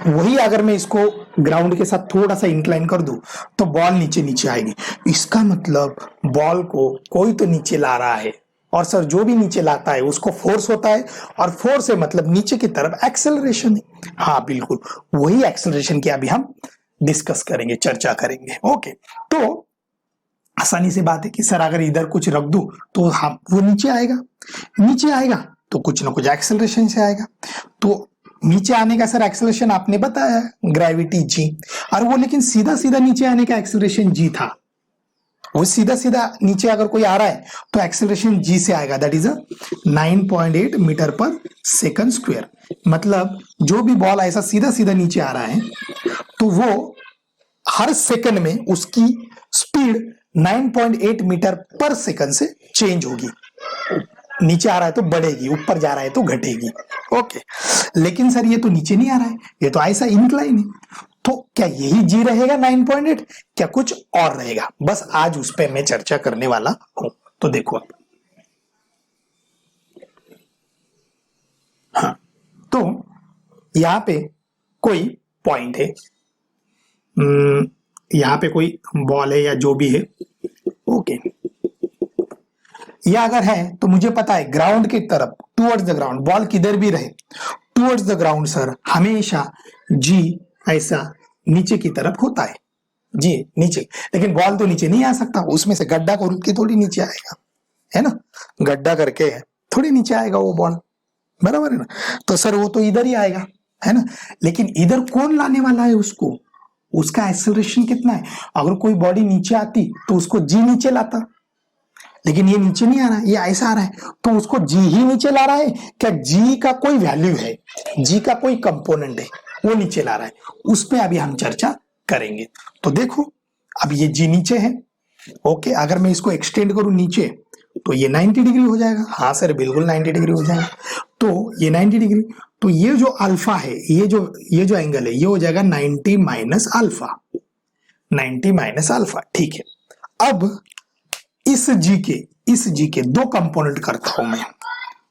वही अगर मैं इसको ग्राउंड के साथ थोड़ा सा इंक्लाइन कर दूं तो बॉल नीचे नीचे आएगी। इसका मतलब बॉल को कोई तो नीचे ला रहा है, और सर जो भी नीचे लाता है उसको फोर्स होता है, और फोर्स है मतलब नीचे की तरफ एक्सेलरेशन है। हाँ बिल्कुल, वही एक्सेलरेशन की अभी हम डिस्कस करेंगे, चर्चा करेंगे। ओके, तो आसानी से बात है कि सर अगर इधर कुछ रख दूं तो हम वो नीचे आएगा तो कुछ ना कुछ एक्सेलरेशन से आएगा। तो नीचे आने का सर एक्सेलरेशन आपने बताया, ग्रेविटी जी, और वो लेकिन सीधा सीधा नीचे आने का एक्सेलरेशन जी था। वो सीधा सीधा नीचे अगर कोई आ रहा है तो एक्सेलरेशन जी से आएगा, दैट इज 9.8 मीटर पर सेकंड स्क्वायर। मतलब जो भी बॉल ऐसा सीधा सीधा नीचे आ रहा है तो वो हर सेकंड में उसकी स्पीड 9.8 मीटर पर सेकंड से चेंज होगी। नीचे आ रहा है तो बढ़ेगी, ऊपर जा रहा है तो घटेगी। ओके, लेकिन सर ये तो नीचे नहीं आ रहा है, ये तो ऐसा इंक्लाइन है, तो क्या यही जी रहेगा 9.8, क्या कुछ और रहेगा? बस आज उस पर मैं चर्चा करने वाला हूं। तो देखो आप, हाँ, तो यहां पे कोई पॉइंट है, यहां पे कोई बॉल है या जो भी है। ओके, या अगर है तो मुझे पता है ग्राउंड की तरफ, टुवर्ड्स द ग्राउंड, बॉल किधर भी रहे टुवर्ड्स द ग्राउंड सर हमेशा जी ऐसा नीचे की तरफ होता है, जी नीचे। लेकिन बॉल तो नीचे नहीं आ सकता, उसमें से गड्ढा खोल के थोड़ी नीचे आएगा, है ना, गड्ढा करके थोड़ी नीचे आएगा वो बॉल, बराबर है ना। तो सर वो तो इधर ही आएगा, है ना। लेकिन इधर कौन लाने वाला है उसको, उसका एक्सेलरेशन कितना है? अगर कोई बॉडी नीचे आती तो उसको जी नीचे लाता, लेकिन ये नीचे नहीं आ रहा है, ये ऐसा आ रहा है, तो उसको जी ही नीचे ला रहा है। क्या जी का कोई वैल्यू है, जी का कोई कंपोनेंट है वो नीचे ला रहा है? उस पर अभी हम चर्चा करेंगे। तो देखो, अब ये जी नीचे है। ओके, अगर मैं इसको एक्सटेंड करूं नीचे तो ये 90 डिग्री हो जाएगा। हाँ सर बिल्कुल 90 डिग्री हो जाएगा। तो ये 90 डिग्री, तो ये जो अल्फा है, ये जो एंगल है, ये हो जाएगा 90 माइनस अल्फा, 90 माइनस अल्फा। ठीक है, अब इस जी के दो कंपोनेंट करता हूं मैं,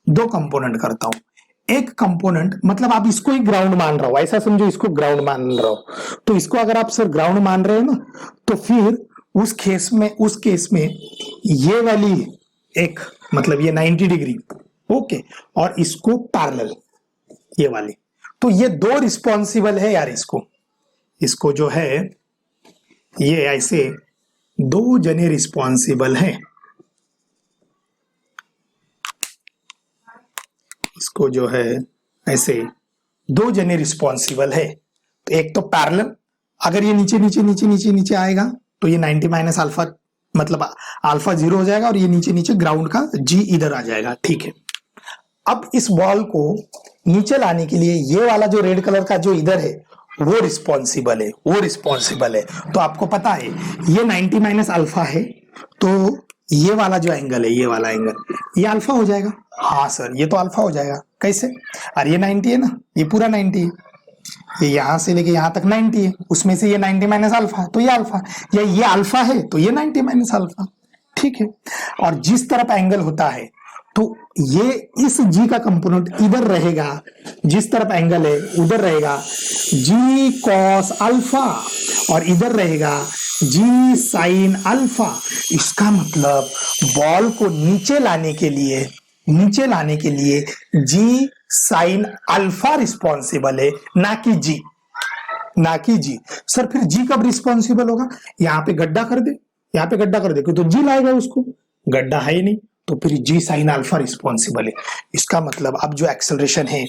दो कंपोनेंट करता हूं। एक कंपोनेंट मतलब आप इसको ही ग्राउंड मान रहा हो, ऐसा समझो इसको ग्राउंड मान रहा हो। तो इसको अगर आप सर ग्राउंड मान रहे हो ना, तो फिर उस केस में ये वाली एक मतलब ये 90 डिग्री, ओके, और इसको पैरेलल ये वाली, तो ये दो रिस्पॉन्सिबल है यार। इसको जो है ये ऐसे दो जने रिस्पॉन्सिबल हैं, इसको जो है ऐसे दो जने रिस्पॉन्सिबल है। तो एक तो पैरेलल, अगर ये नीचे नीचे नीचे नीचे नीचे आएगा तो ये 90 माइनस अल्फा, मतलब अल्फा 0 हो जाएगा, और ये नीचे नीचे ग्राउंड का जी इधर आ जाएगा। ठीक है, अब इस बॉल को नीचे लाने के लिए ये वाला जो रेड कलर का जो इधर है वो रिस्पॉन्सिबल है, तो आपको पता है ये 90 माइनस अल्फा है, तो ये वाला जो एंगल है, ये वाला एंगल, ये अल्फा हो जाएगा। हाँ सर ये तो अल्फा हो जाएगा, कैसे? और ये 90 है ना, ये पूरा 90 है, ये यहां से लेके यहां तक 90 है, उसमें से ये 90 माइनस अल्फा, तो ये अल्फा, या ये अल्फा है तो ये 90 माइनस अल्फा। ठीक है, और जिस तरफ एंगल होता है तो ये इस जी का कंपोनेंट इधर रहेगा, जिस तरफ एंगल है उधर रहेगा जी कॉस अल्फा, और इधर रहेगा जी साइन अल्फा। इसका मतलब बॉल को नीचे लाने के लिए जी साइन अल्फा रिस्पॉन्सिबल है, ना कि जी। सर फिर जी कब रिस्पॉन्सिबल होगा? यहाँ पे गड्ढा कर दे, तो जी लाएगा उसको, गड्ढा है ही नहीं, तो फिर जी साइन अल्फा रिस्पॉन्सिबल है। इसका मतलब अब जो एक्सेलरेशन है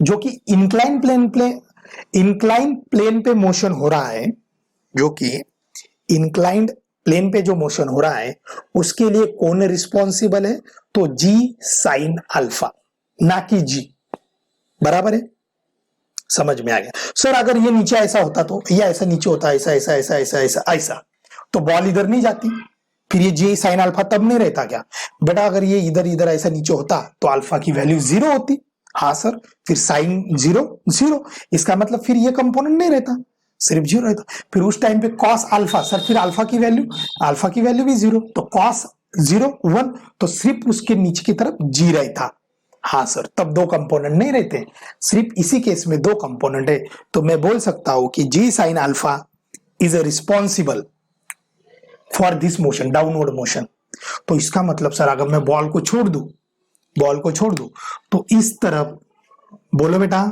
जो कि इंक्लाइन प्लेन पे मोशन हो रहा है, जो कि इंक्लाइंड प्लेन पे जो मोशन हो रहा है उसके लिए कौन रिस्पॉन्सिबल है? तो जी साइन अल्फा, ना कि जी। बराबर है, समझ में आ गया। सर अगर ये नीचे ऐसा होता तो, या ऐसा नीचे होता, ऐसा ऐसा ऐसा ऐसा ऐसा ऐसा, तो बॉल इधर नहीं जाती, फिर ये जी साइन अल्फा तब नहीं रहता क्या? बेटा अगर ये इधर इधर ऐसा नीचे होता तो अल्फा की वैल्यू 0 होती। हाँ सर, फिर साइन 0 0, इसका मतलब फिर ये कंपोनेंट नहीं रहता, सिर्फ 0 रहता। फिर उस टाइम पे कॉस अल्फा, सर फिर अल्फा की वैल्यू भी 0, तो कॉस 0 1, तो सिर्फ उसके नीचे की तरफ जी रहता। हाँ सर, तब दो कंपोनेंट नहीं रहते, सिर्फ इसी केस में दो कंपोनेंट है। तो मैं बोल सकता हूं कि g sine alpha is responsible for this motion, downward motion. तो इसका मतलब सर अगर मैं बॉल को छोड़ दूं तो इस तरफ, बोलो बेटा,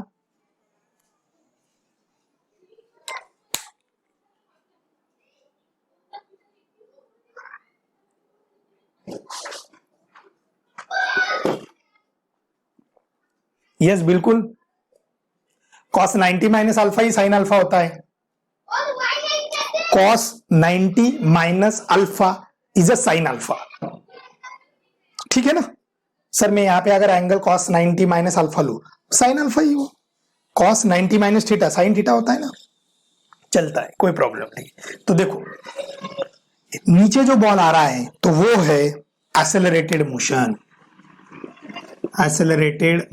यस बिल्कुल, कॉस 90 माइनस अल्फा ही साइन अल्फा होता है। Cos 90 minus alpha is a sine alpha, ठीक है ना सर? मैं यहां पे अगर एंगल कॉस 90 माइनस अल्फा लू, साइन अल्फा ही हो। Cos 90 minus theta sine theta होता है ना, चलता है, कोई प्रॉब्लम नहीं। तो देखो नीचे जो बॉल आ रहा है तो वो है एक्सेलरेटेड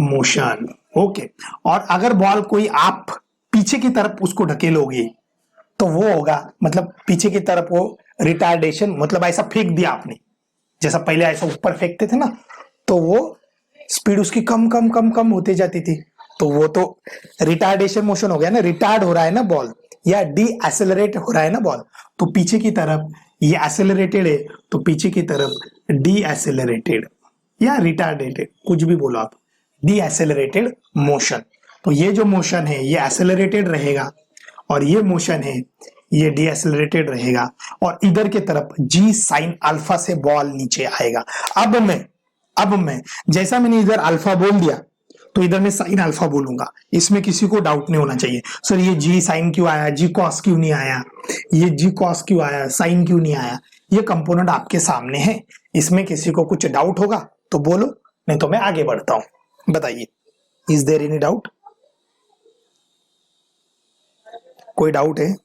मोशन, ओके। और अगर बॉल कोई आप पीछे की तरफ उसको ढकेलोगे तो वो होगा, मतलब पीछे की तरफ वो रिटार्डेशन, मतलब ऐसा फेंक दिया आपने, जैसा पहले ऐसा ऊपर फेंकते थे ना, तो वो स्पीड उसकी कम कम कम कम होती जाती थी, तो वो तो रिटार्डेशन मोशन हो गया ना, रिटार्ड हो रहा है ना बॉल, या डी एक्सेलरेट हो रहा है ना बॉल, तो पीछे की तरफ ये एक्सेलरेटेड है तो पीछे की तरफ डी एक्सेलरेटेड या रिटार्डेटेड, कुछ भी बोलो आप, डी एक्सेलरेटेड मोशन। तो ये जो मोशन है ये एक्सेलरेटेड रहेगा और ये मोशन है ये डी एक्सेलरेटेड रहेगा, और इधर के तरफ जी साइन अल्फा से बॉल नीचे आएगा। अब मैं जैसा मैंने इधर अल्फा बोल दिया तो इधर मैं साइन अल्फा बोलूंगा, इसमें किसी को डाउट नहीं होना चाहिए। सर ये जी साइन क्यों आया, जी कॉस क्यों नहीं आया, ये जी कॉस क्यों आया, साइन क्यों नहीं आया? ये कंपोनेंट आपके सामने है, इसमें किसी को कुछ डाउट होगा तो बोलो, नहीं तो मैं आगे बढ़ता हूं। बताइए, इज देयर एनी डाउट? कोई डाउट है?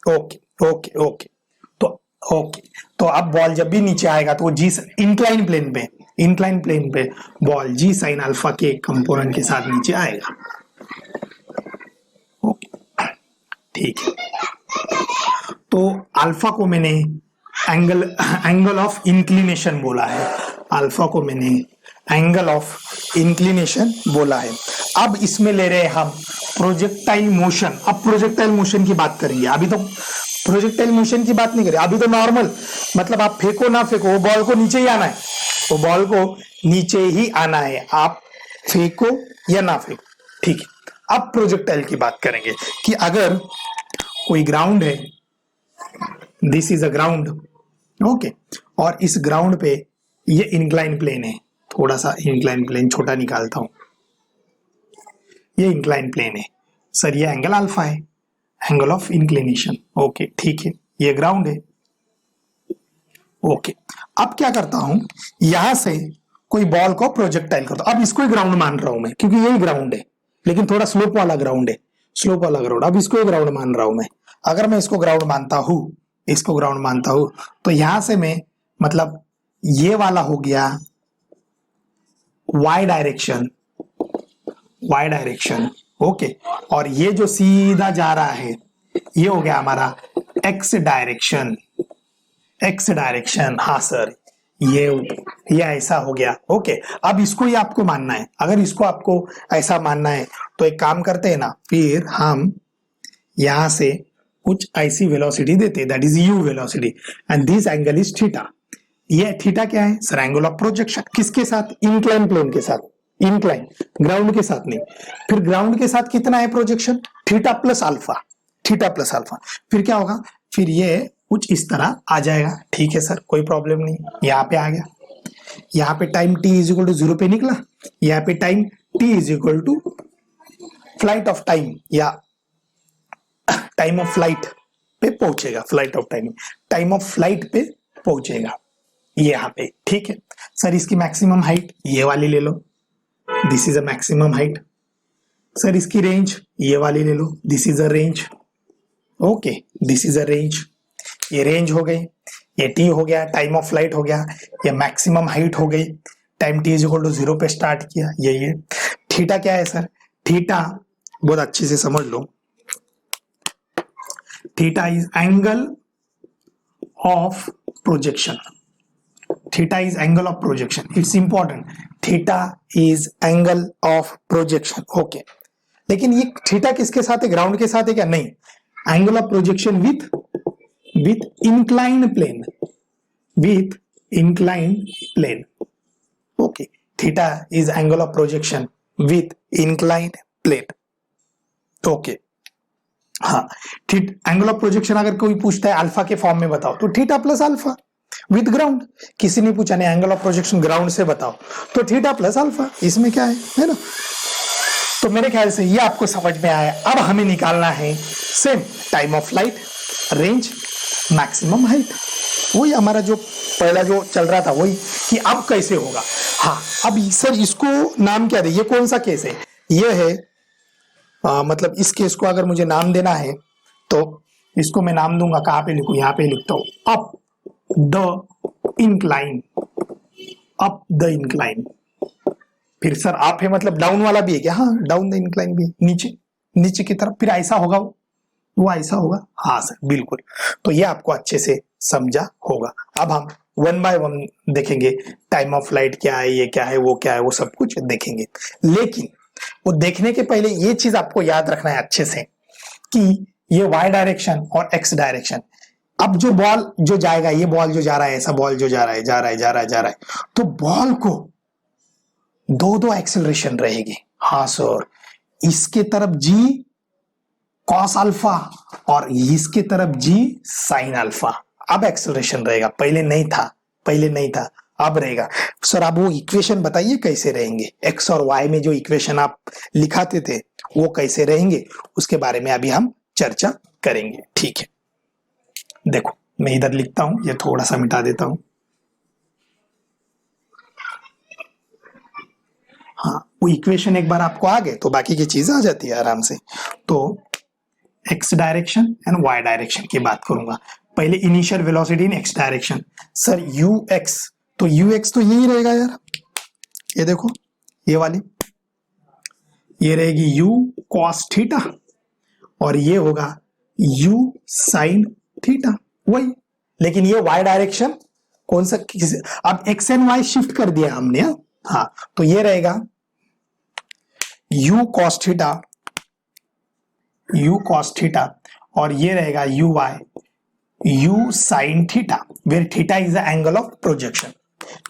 ओके तो अब बॉल जब भी नीचे आएगा तो जी इंक्लाइन प्लेन पे बॉल जी साइन अल्फा के कंपोनेंट के साथ नीचे आएगा। ओके ठीक है, तो अल्फा को मैंने एंगल ऑफ इंक्लिनेशन बोला है, अल्फा को मैंने एंगल ऑफ इंक्लिनेशन बोला है। अब इसमें ले रहे हैं हम प्रोजेक्टाइल मोशन। अब प्रोजेक्टाइल मोशन की बात करेंगे, अभी तो प्रोजेक्टाइल मोशन की बात नहीं करें, अभी तो नॉर्मल, मतलब आप फेंको ना फेंको वो बॉल को नीचे ही आना है, वो बॉल को नीचे ही आना है, आप फेंको या ना फेंको, ठीक है। अब प्रोजेक्टाइल की बात करेंगे कि अगर कोई ग्राउंड है, this is a ground, okay, और इस ग्राउंड पे ये इंक्लाइन प्लेन है, थोड़ा सा इंक्लाइन प्लेन छोटा निकालता हूं, ये इंक्लाइन प्लेन है सर, ये एंगल अल्फा है, एंगल ऑफ इंक्लिनेशन, ओके ठीक है, ये ग्राउंड है, ओके। अब क्या करता हूं, यहां से कोई बॉल को प्रोजेक्टाइल करता हूं, अब इसको ही ग्राउंड मान रहा हूं मैं, क्योंकि यही ग्राउंड है, लेकिन थोड़ा स्लोप वाला ग्राउंड है, स्लोप वाला ग्राउंड, अब इसको ही ग्राउंड मान रहा हूं मैं। अगर मैं इसको ग्राउंड मानता हूं, इसको ग्राउंड मानता हूं, तो यहां से मैं, मतलब ये वाला हो गया y डायरेक्शन, ओके, और ये जो सीधा जा रहा है ये हो गया हमारा x डायरेक्शन, हाँ सर, ये ऐसा हो गया, ओके। अब इसको ही आपको मानना है, अगर इसको आपको ऐसा मानना है तो एक काम करते हैं ना, फिर हम यहां से कुछ ऐसी वेलोसिटी देते हैं, that is u velocity, and this angle is theta. ये थीटा क्या है सर? एंगल ऑफ प्रोजेक्शन, किसके साथ? इंक्लाइन प्लेन के साथ, इंक्लाइन, ग्राउंड के साथ नहीं। फिर ग्राउंड के साथ कितना है प्रोजेक्शन? थीटा प्लस अल्फा, फिर क्या होगा, फिर ये कुछ इस तरह आ जाएगा, ठीक है सर, कोई प्रॉब्लम नहीं, यहाँ पे आ गया, यहाँ पे time t is equal to 0 पे निकला, यहाँ पे time t is equal to flight of time या टाइम ऑफ फ्लाइट, पे पहुंचेगा, flight of time of flight पे पहुंचेगा ये यहाँ पे, ठीक है सर। इसकी मैक्सिमम हाइट ये वाली ले लो, this is a maximum height. Sir इसकी रेंज ये वाली ले लो, this is a range, okay this is a range. ये रेंज हो गई, ये टी हो गया, टाइम ऑफ फ्लाइट हो गया, ये मैक्सिमम हाइट हो गई, time t is equal to 0 पे स्टार्ट किया, ये थीटा क्या है सर? थीटा बहुत अच्छे से समझ लो, theta is angle of projection. Theta is angle of projection, it's important, theta is angle of projection, okay. लेकिन ये थीटा किसके साथ है? ग्राउंड के साथ है क्या? नहीं, angle of projection with inclined plane, with inclined plane, okay. Theta is angle of projection with inclined plane, okay. हाँ, एंगल ऑफ प्रोजेक्शन अगर कोई पूछता है अल्फा के फॉर्म में बताओ, तो theta plus alpha with ground. किसी ने पूछा नहीं एंगल ऑफ प्रोजेक्शन ग्राउंड से बताओ, तो थीटा प्लस अल्फा, इसमें क्या है ना। तो मेरे ख्याल से ये आपको समझ में आया। अब हमें निकालना है same time of flight, range, maximum height, वही हमारा जो पहला जो चल रहा था वही, कि अब कैसे होगा। हाँ, अब सर इसको नाम क्या दे? ये कौन सा केस है? ये है मतलब इस केस को अगर मुझे नाम देना है तो इसको मैं नाम दूंगा, कहाँ पे लिखूं? यहाँ पे लिखता हूं, up the incline, up the incline. फिर सर आप है मतलब डाउन वाला भी है क्या? हाँ, डाउन द इंक्लाइन भी है, नीचे नीचे की तरफ, फिर ऐसा होगा वो ऐसा होगा। हाँ सर बिल्कुल, तो ये आपको अच्छे से समझा होगा। अब हम वन बाय वन देखेंगे, टाइम ऑफ फ्लाइट क्या है, ये क्या है, वो क्या है, वो सब कुछ देखेंगे। लेकिन वो देखने के पहले ये चीज आपको याद रखना है अच्छे से कि ये y डायरेक्शन और x डायरेक्शन, अब जो बॉल जो जाएगा, ये बॉल जो जा रहा है, ऐसा बॉल जो जा रहा है, तो बॉल को दो एक्सेलरेशन रहेगी। हाँ सर, इसके तरफ g कॉस अल्फा और इसके तरफ g साइन अल्फा। अब एक्सेलरेशन रहेगा, पहले नहीं था, अब रहेगा। सर आप वो इक्वेशन बताइए कैसे रहेंगे, x और y में जो इक्वेशन आप लिखाते थे वो कैसे रहेंगे, उसके बारे में अभी हम चर्चा करेंगे, ठीक है। देखो मैं इधर लिखता हूं, ये थोड़ा सा मिटा देता हूं। हाँ, वो इक्वेशन एक बार आपको आ गए तो बाकी की चीज आ जाती है आराम से। तो x direction and y direction की बात करूंगा। पहले इनिशियल वेलोसिटी इन x डायरेक्शन, सर ux, तो ux तो यही रहेगा यार, ये देखो ये वाली, ये रहेगी u cos थीटा और ये होगा u sin थीटा, वही। लेकिन ये y डायरेक्शन कौन सा, अब x एंड y शिफ्ट कर दिया हमने। हाँ, तो ये रहेगा u cos थीटा और ये रहेगा u sin theta, where theta is the angle of projection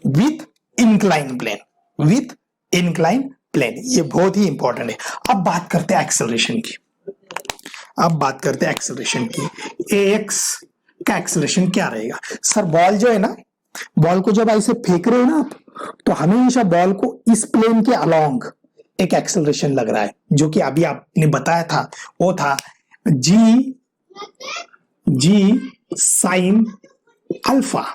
with incline plane. ये बहुत ही इंपॉर्टेंट है। अब बात करते हैं एक्सेलरेशन की। ax का एक्सेलरेशन क्या रहेगा? सर बॉल जो है ना, बॉल को जब ऐसे फेंक रहे हो ना आप, तो हमेशा बॉल को इस प्लेन के अलोंग एक एक्सेलरेशन लग रहा है, जो कि अभी आपने बताया था, वो था g साइन अल्फा।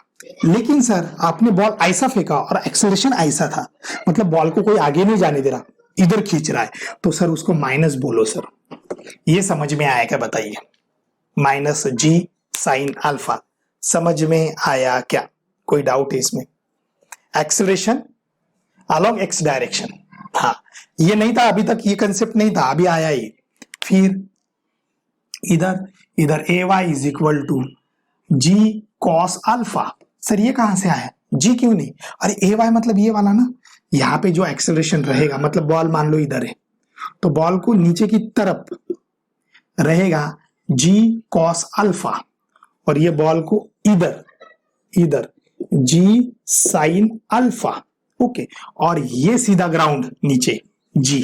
लेकिन सर आपने बॉल ऐसा फेंका और एक्सेलरेशन ऐसा था, मतलब बॉल को कोई आगे नहीं जाने दे रहा, इधर खींच रहा है, तो सर उसको माइनस बोलो। सर ये समझ में आया क्या बताइए? माइनस g साइन अल्फा समझ में आया क्या? कोई डाउट है इसमें? एक्सेलरेशन अलोंग x डायरेक्शन, हाँ ये नहीं था अभी तक, ये कंसेप्ट नहीं था, अभी आया ये। फिर इधर ay is equal to g cos alpha. Sir ये कहां से आया? g क्यों नहीं? अरे ay मतलब ये वाला ना, यहाँ पे जो एक्सेलरेशन रहेगा, मतलब बॉल मान लो इधर है, तो बॉल को नीचे की तरफ रहेगा g cos अल्फा और ये बॉल को इधर g sin अल्फा, ओके। और ये सीधा ग्राउंड नीचे g,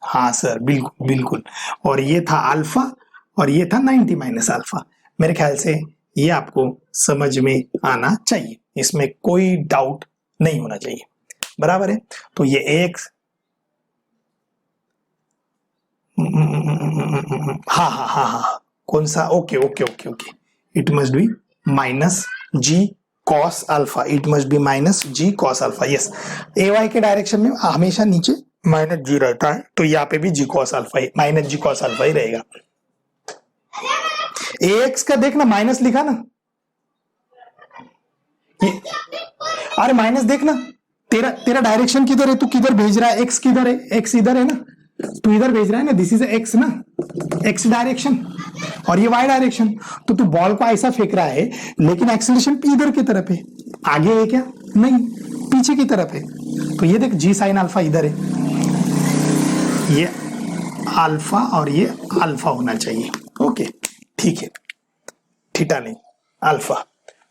हाँ सर बिल्कुल। और ये था अल्फा और ये था 90 माइनस अल्फा। मेरे ख्याल से ये आपको समझ में आना चाहिए, इसमें कोई डाउट नहीं होना चाहिए, बराबर है। तो ये ax, हाँ, कौन सा, okay okay okay okay, it must be minus g cos alpha, it must be minus g cos alpha. Yes, a y के डायरेक्शन में हमेशा नीचे माइनस जी रहता है, तो यहाँ पे भी जी कॉस अल्फा ही, माइनस जी कॉस अल्फा ही रहेगा। ए एक्स का देखना माइनस लिखा ना, अरे माइनस देखना, तेरा डायरेक्शन किधर है, तू किधर भेज रहा है, एक्स किधर है, एक्स इधर है ना, तू इधर भेज रहा है ना, दिस इज एक्स ना, एक्स डायरेक्शन, और ये वाई डायरेक्शन। तो तू बॉल को ऐसा फेंक रहा है लेकिन एक्सेलरेशन इधर की तरफ है, आगे है क्या, नहीं, पीछे की तरफ है। तो ये देख जी साइन अल्फा इधर है, ये अल्फा और ये अल्फा होना चाहिए। ओके ठीक है, थीटा नहीं अल्फा,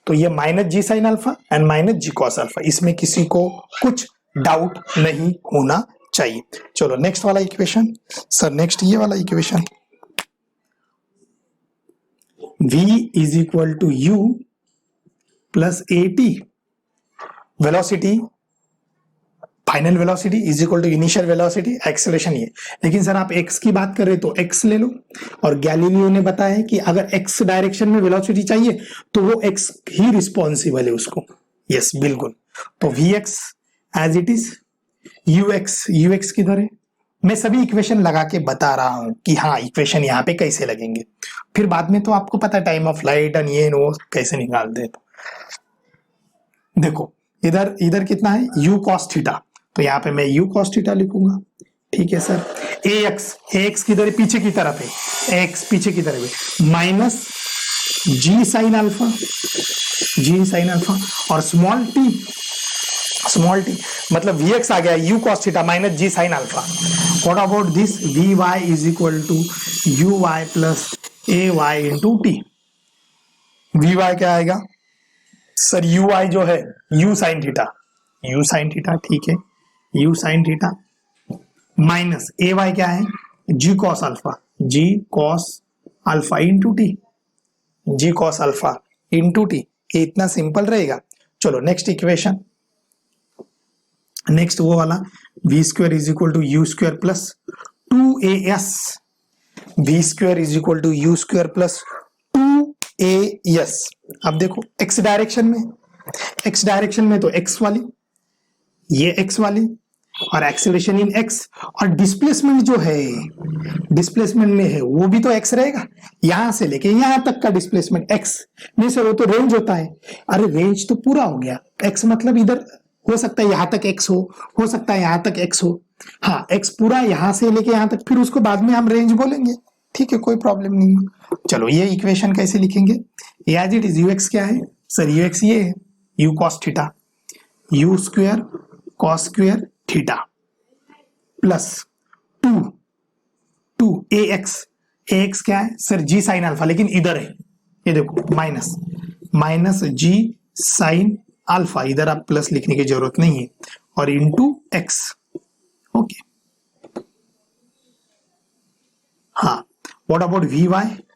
तो ये minus g sine alpha and minus g cos alpha, इसमें किसी को कुछ डाउट नहीं होना चाहिए। चलो नेक्स्ट वाला इक्वेशन सर, नेक्स्ट ये वाला equation, v is equal to u plus a t, velocity, final velocity is equal to initial velocity, acceleration ये। लेकिन सर आप x की बात कर रहे तो x ले लो, और गैलीलियो ने बताया कि अगर x डायरेक्शन में वेलोसिटी चाहिए तो वो x ही रिस्पॉन्सिबल है उसको। यस बिल्कुल, तो vx as it is, ux किधर है, मैं सभी इक्वेशन लगा के बता रहा हूं कि हाँ इक्वेशन यहाँ पे कैसे लगेंगे, फिर बाद में तो आपको पता है टाइम ऑफ फ्लाइट एंड ये नो कैसे निकालते हैं। देखो इधर इधर कितना है, u cos थीटा, तो यहाँ पे मैं u cos थीटा लिखूंगा, ठीक है सर। ax किधर है, पीछे की तरफ है, x पीछे की तरफ है, माइनस g साइन अल्फा, और स्मॉल t मतलब vx आ गया u cos theta minus g sine alpha. What about this, vy is equal to uy plus ay into t। vy क्या आएगा सर, ui जो है u साइन थीटा, ठीक है, u sine theta minus ay क्या है, g cos alpha into T, g cos alpha into T, ये इतना सिंपल रहेगा। चलो नेक्स्ट इक्वेशन, नेक्स्ट वो वाला, v square is equal to u square plus 2as, v square is equal to u square plus 2as। अब देखो x direction में तो x वाली, ये x वाली, और एक्सेलरेशन इन x, और डिस्प्लेसमेंट जो है, डिस्प्लेसमेंट में है वो भी तो x रहेगा, यहां से लेके यहां तक का डिस्प्लेसमेंट x नहीं सर, वो तो रेंज होता है। अरे रेंज तो पूरा हो गया, x मतलब इधर हो सकता है यहां तक x हो सकता है यहां तक x हो, हाँ x पूरा यहां से लेके यहां तक, फिर उसको बाद में हम रेंज बोलेंगे, ठीक है, कोई प्रॉब्लम नहीं है। चलो ये इक्वेशन कैसे लिखेंगे, एज इट इज, ux क्या है सर, ux ये है u cos theta, u square cos square theta plus 2 ax क्या है सर, g साइन अल्फा, लेकिन इधर है, ये देखो माइनस g साइन अल्फा, इधर आप प्लस लिखने की जरूरत नहीं है, और इंटू x। ओके हाँ, what about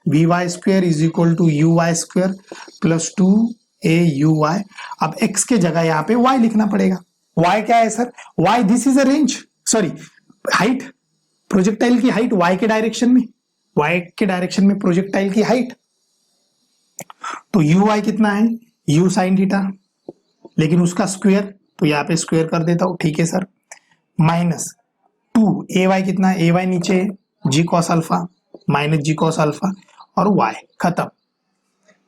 vy square is equal to uy square plus 2auy। अब x के जगह यहाँ पे y लिखना पड़ेगा। y क्या है sir, y this is a range, sorry height, projectile की हाइट y के डायरेक्शन में प्रोजेक्टाइल की हाइट, तो uy कितना है, u साइन थीटा, लेकिन उसका स्क्वायर, तो यहाँ पे स्क्वायर कर देता हूं, ठीक है सर, माइनस 2ay कितना है, ay नीचे g cos alpha minus g cos alpha, और y खत्म।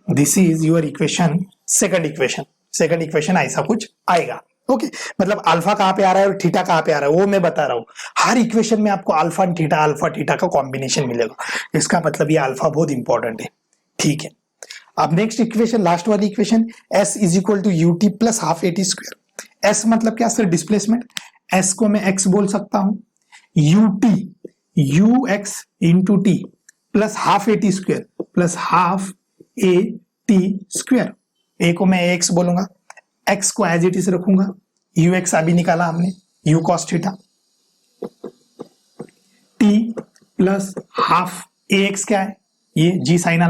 This is your equation, second equation ऐसा कुछ आएगा। ओके मतलब अल्फा कहां पे आ रहा है और थीटा कहां पे आ रहा है वो मैं बता रहा हूं, हर इक्वेशन में आपको अल्फा थीटा का कॉम्बिनेशन मिलेगा, इसका मतलब ये अल्फा बहुत इंपॉर्टेंट है, ठीक है। अब नेक्स्ट इक्वेशन, लास्ट वाली equation, s is equal to u t plus half a t square. s मतलब क्या सर, डिस्प्लेसमेंट, s को मैं x बोल सकता हूं, u x into t plus half a t square plus half a t square, a को मैं x बोलूंगा, x को एज इट इज रखूंगा, यू एक्स अभी निकाला हमने, u cos theta, t plus half a x क्या है, ये g साइन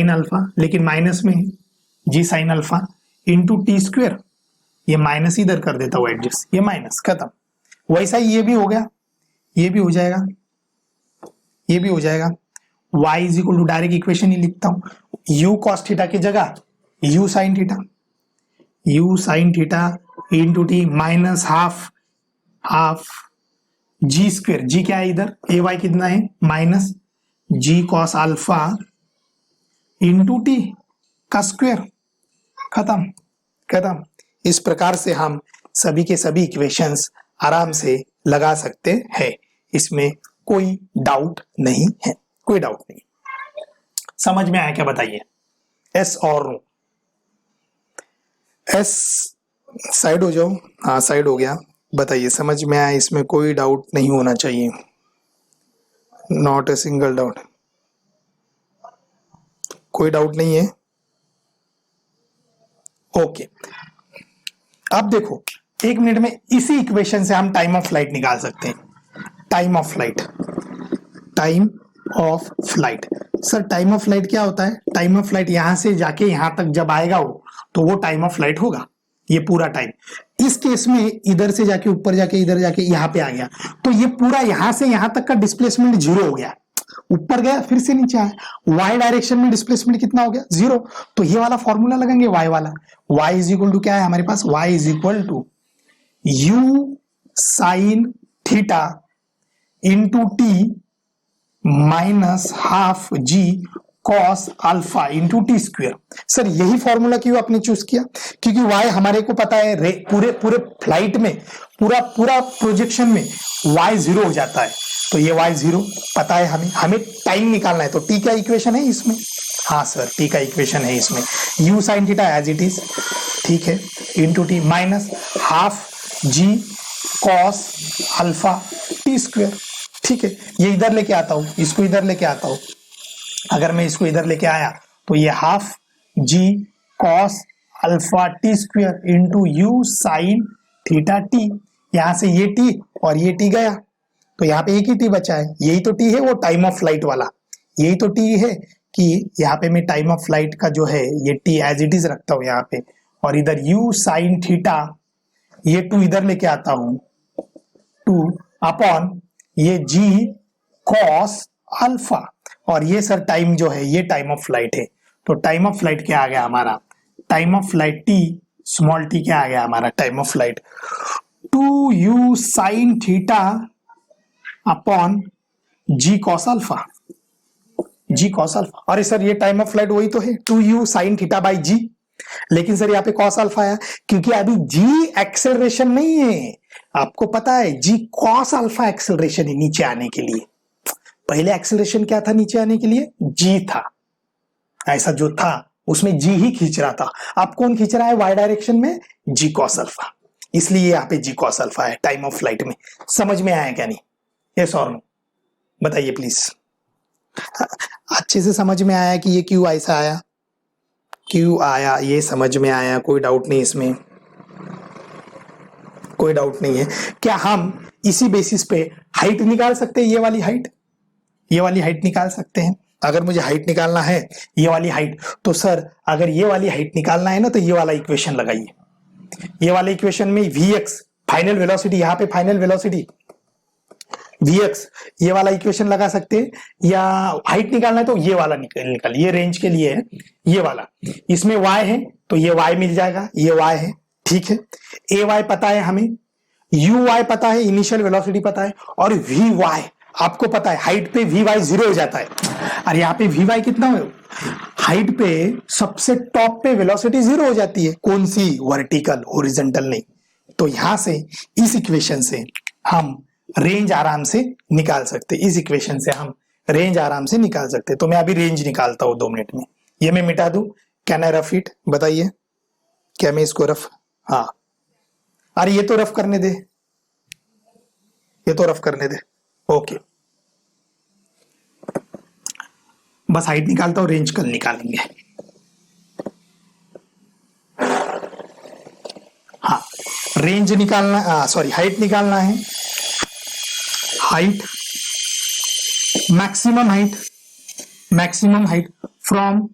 अल्फा, लेकिन माइनस में है, g sine alpha into t square, ये माइनस इधर कर देता हूं एडजस्ट, ये माइनस खत्म। वैसा ही ये भी हो गया, ये भी हो जाएगा, y is equal to direct equation ही लिखता हूं, u cos थीटा की जगह u sin theta into t minus half g square, g क्या है इधर, ए वाई कितना है minus g cos alpha into t का स्क्वेयर, खत्म। इस प्रकार से हम सभी के सभी इक्वेशंस आराम से लगा सकते हैं, इसमें कोई डाउट नहीं है, कोई डाउट नहीं। समझ में आया क्या बताइए? एस और नो, एस साइड हो जाओ, हाँ साइड हो गया। बताइए समझ में आया, इसमें कोई डाउट नहीं होना चाहिए, नॉट ए सिंगल डाउट, कोई डाउट नहीं है। ओके, अब देखो 1 मिनट में इसी इक्वेशन से हम टाइम ऑफ फ्लाइट निकाल सकते हैं। Time of flight sir, time of flight क्या होता है? टाइम ऑफ फ्लाइट यहां से जाके यहां तक जब आएगा वो, तो वो टाइम ऑफ फ्लाइट होगा, ये पूरा टाइम। इस केस में इधर से जाके ऊपर जाके इधर जाके यहां पे आ गया, तो ये पूरा यहां से यहां तक का डिस्प्लेसमेंट 0 हो गया। ऊपर गया फिर से नीचे आया, y डायरेक्शन में डिस्प्लेसमेंट कितना हो गया 0। तो ये वाला फॉर्मूला लगेंगे y वाला, y इज इक्वल टू क्या है हमारे पास, y is equal to u sine theta into t minus half g cos alpha into t square. Sir यही फॉर्मूला क्यों आपने चूज किया? क्योंकि y हमारे को पता है, पूरे फ्लाइट में पूरा प्रोजेक्शन में y 0 हो जाता है, तो ये y 0 पता है हमें टाइम निकालना है, तो t का इक्वेशन है इसमें, हाँ सर t का इक्वेशन है इसमें, u sine theta as it is, ठीक है, into t minus half g cos alpha t square, ठीक है। ये इधर लेके आता हूं, इसको इधर लेके आता हूं, अगर मैं इसको इधर लेके आया तो ये half g cos alpha t square into u sine theta t, यहां से ये टी और ये टी गया, तो यहाँ पे एक ही टी बचा है, यही तो टी है वो टाइम ऑफ फ्लाइट वाला, यही तो टी है कि यहाँ पे मैं टाइम ऑफ फ्लाइट का जो है ये टी एज इट इज रखता हूँ यहाँ पे, और इधर यू साइन थीटा, ये 2 इधर लेके आता हूं, 2 अपॉन ये जी कॉस अल्फा, और ये सर टाइम जो है ये टाइम ऑफ फ्लाइट है, तो टाइम ऑफ फ्लाइट क्या आ गया हमारा, time of flight t small t क्या आ गया हमारा, time of flight 2u sine theta upon g cos alpha, अरे सर ये टाइम ऑफ फ्लाइट वही तो है 2u साइन थीटा बाई जी, लेकिन सर यहाँ पे कॉस अल्फा आया क्योंकि अभी जी एक्सेलरेशन नहीं है, आपको पता है जी कॉस अल्फा एक्सेलरेशन है नीचे आने के लिए, पहले एक्सेलरेशन क्या था नीचे आने के लिए, जी था, ऐसा जो था उसमें जी ही खींच रहा था, अब कौन खींच रहा है y डायरेक्शन में, जी कॉस अल्फा, इसलिए यहाँ पे जी कॉस अल्फा है टाइम ऑफ फ्लाइट में। समझ में आया क्या नहीं, यस और नो बताइए प्लीज, अच्छे से समझ में आया कि ये क्यों ऐसा आया, क्यों आया ये समझ में आया, कोई डाउट नहीं इसमें, कोई डाउट नहीं है। क्या हम इसी बेसिस पे हाइट निकाल सकते हैं, ये वाली हाइट निकाल सकते हैं? अगर मुझे हाइट निकालना है ये वाली हाइट, तो सर अगर ये वाली हाइट निकालना है ना, तो ये वाला इक्वेशन लगाइए, ये वाले इक्वेशन में vx फाइनल वेलोसिटी, यहाँ पे फाइनल वेलोसिटी vx ये वाला इक्वेशन लगा सकते हैं, या हाइट निकालना है तो ये वाला निकाल, ये रेंज के लिए है ये वाला, इसमें y है तो ये y मिल जाएगा, ये y है, ठीक है। ay पता है हमें, uy पता है, इनिशियल वेलोसिटी पता है, और vy आपको पता है, हाइट पे vy 0 हो जाता है, और यहाँ पे vy कितना है, हाइट पे सबसे टॉप पे वेलोसिटी 0 हो जाती है, कौन सी, वर्टिकल, हॉरिजॉन्टल नहीं। तो यहां से इस इक्वेशन से हम रेंज आराम से निकाल सकते, इस इक्वेशन से हम रेंज आराम से निकाल सकते। तो मैं अभी रेंज निकालता हूं 2 मिनट में, ये मैं मिटा दूं, कैन आई रफ इट, बताइए क्या मैं इसको रफ, हाँ अरे ये तो रफ करने दे, ये तो रफ करने दे, ओके बस हाइट निकालता हूं, रेंज कल निकालेंगे। हाँ रेंज निकालना, सॉरी हाइट निकालना है, height maximum height from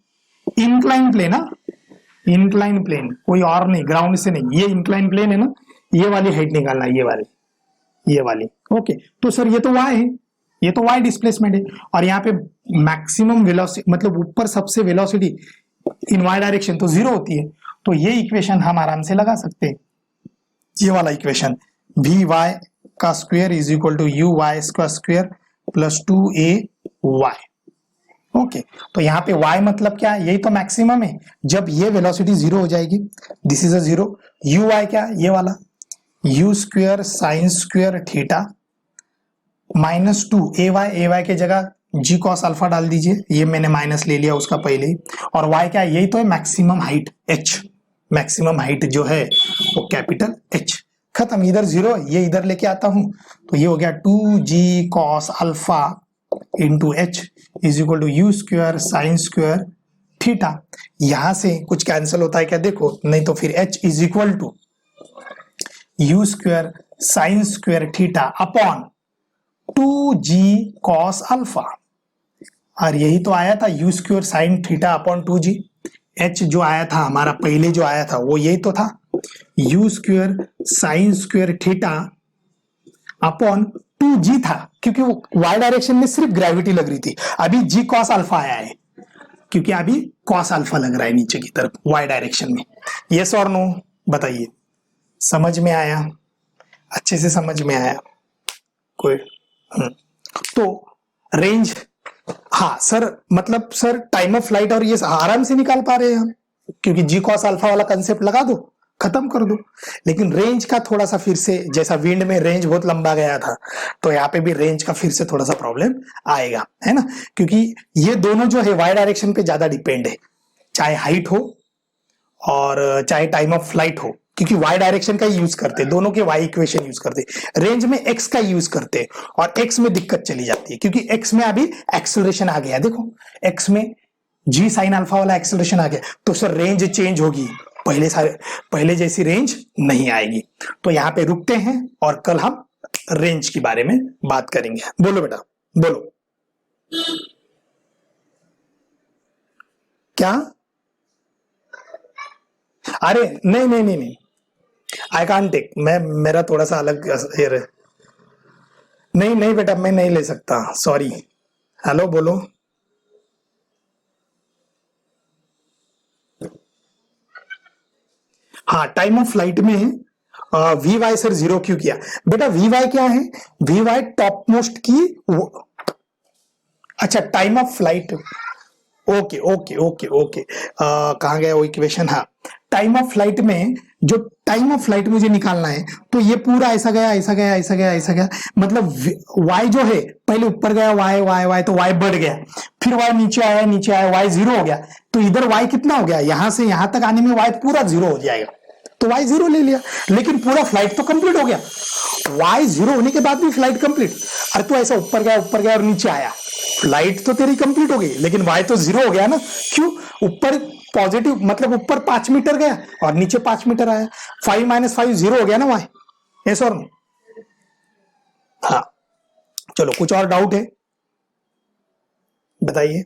incline plane, incline plane कोई और नहीं, ग्राउंड से नहीं, ये इंक्लाइन प्लेन है ना, ये वाली हाइट निकालना है, ये वाली ओके। तो सर ये तो y है, ये तो y डिस्प्लेसमेंट है, और यहाँ पे मैक्सिमम वेलोसिटी मतलब ऊपर सबसे वेलोसिटी इन y डायरेक्शन तो 0 होती है। तो ये इक्वेशन हम आराम से लगा सकते हैं, ये वाला इक्वेशन वी वाई का square is equal to u y का स्क्वायर प्लस 2ay। ओके, तो यहाँ पे y मतलब क्या है, यही तो मैक्सिमम है जब ये वेलोसिटी 0 हो जाएगी, this is a 0। U y क्या, ये वाला u square sine square theta minus 2 a y के जगह जी कॉस अल्फा डाल दीजिए, ये मैंने माइनस ले लिया उसका पहले ही। और y क्या है, यही तो है maximum height h, maximum height जो है वो कैपिटल H। खत्म, इधर 0 ये इधर लेके आता हूं तो ये हो गया 2g cos alpha into h is equal to u square sine square theta. यहां से कुछ कैंसिल होता है क्या, देखो, नहीं तो फिर h is equal to u square sine square theta upon 2g cos alpha, और यही तो आया था u square sine theta upon 2g। h जो आया था हमारा पहले जो आया था वो यही तो था, u square sine square theta upon 2g था, क्योंकि वो y डायरेक्शन में सिर्फ ग्रेविटी लग रही थी। अभी g कॉस अल्फा आया है क्योंकि अभी कॉस अल्फा लग रहा है नीचे की तरफ y डायरेक्शन में। यस और नो बताइए, समझ में आया, अच्छे से समझ में आया कोई? तो रेंज, हाँ सर, मतलब सर टाइम ऑफ फ्लाइट और ये आराम से निकाल पा रहे हैं हम, क्योंकि जी कॉस अल्फा वाला कंसेप्ट लगा दो, खत्म कर दो। लेकिन रेंज का थोड़ा सा फिर से, जैसा विंड में रेंज बहुत लंबा गया था, तो यहाँ पे भी रेंज का फिर से थोड़ा सा प्रॉब्लम आएगा, है ना, क्योंकि ये दोनों जो है वाई डायरेक्शन पे ज्यादा डिपेंड है, चाहे हाइट हो और चाहे टाइम ऑफ फ्लाइट हो, क्योंकि वाई डायरेक्शन का यूज करते, दोनों के वाई इक्वेशन यूज करते। रेंज में एक्स का यूज करते और एक्स में दिक्कत चली जाती है, क्योंकि एक्स में अभी एक्सेलरेशन आ गया, देखो एक्स में जी साइन अल्फा वाला एक्सेलरेशन आ गया, तो सर रेंज चेंज होगी, पहले जैसी रेंज नहीं आएगी। तो यहां पे रुकते हैं और कल हम रेंज के बारे में बात करेंगे। बोलो बेटा, बोलो क्या? अरे नहीं नहीं नहीं नहीं, आई कांट टेक, मैं मेरा थोड़ा सा अलग हेयर है। नहीं नहीं बेटा, मैं नहीं ले सकता, सॉरी। हेलो बोलो। हाँ, टाइम ऑफ फ्लाइट में वी वाई सर 0 क्यों किया बेटा? वी वाई क्या है? वी वाई टॉप मोस्ट की अच्छा time of flight, okay okay okay okay, कहाँ गया वो इक्वेशन? हाँ, टाइम ऑफ फ्लाइट में जो टाइम ऑफ फ्लाइट मुझे निकालना है, तो ये पूरा ऐसा गया ऐसा गया ऐसा गया ऐसा गया, मतलब y जो है पहले ऊपर गया y y y, तो y बढ़ गया, फिर y नीचे आया y 0 हो गया, तो इधर y कितना हो गया, यहां से यहां तक आने में y पूरा 0 हो जाएगा, तो y 0 ले लिया, लेकिन पूरा फ्लाइट तो कंप्लीट हो गया। y 0 होने के बाद भी फ्लाइट कंप्लीट, अरे तो ऐसा ऊपर गया और नीचे आया, फ्लाइट तो तेरी कंप्लीट हो गई, लेकिन y तो 0 हो गया ना, क्यों? ऊपर पॉजिटिव मतलब ऊपर 5 मीटर गया और नीचे 5 मीटर आया, 5 - 5 0 हो गया ना y, यस और नो? हाँ, चलो कुछ और डाउट है बताइए।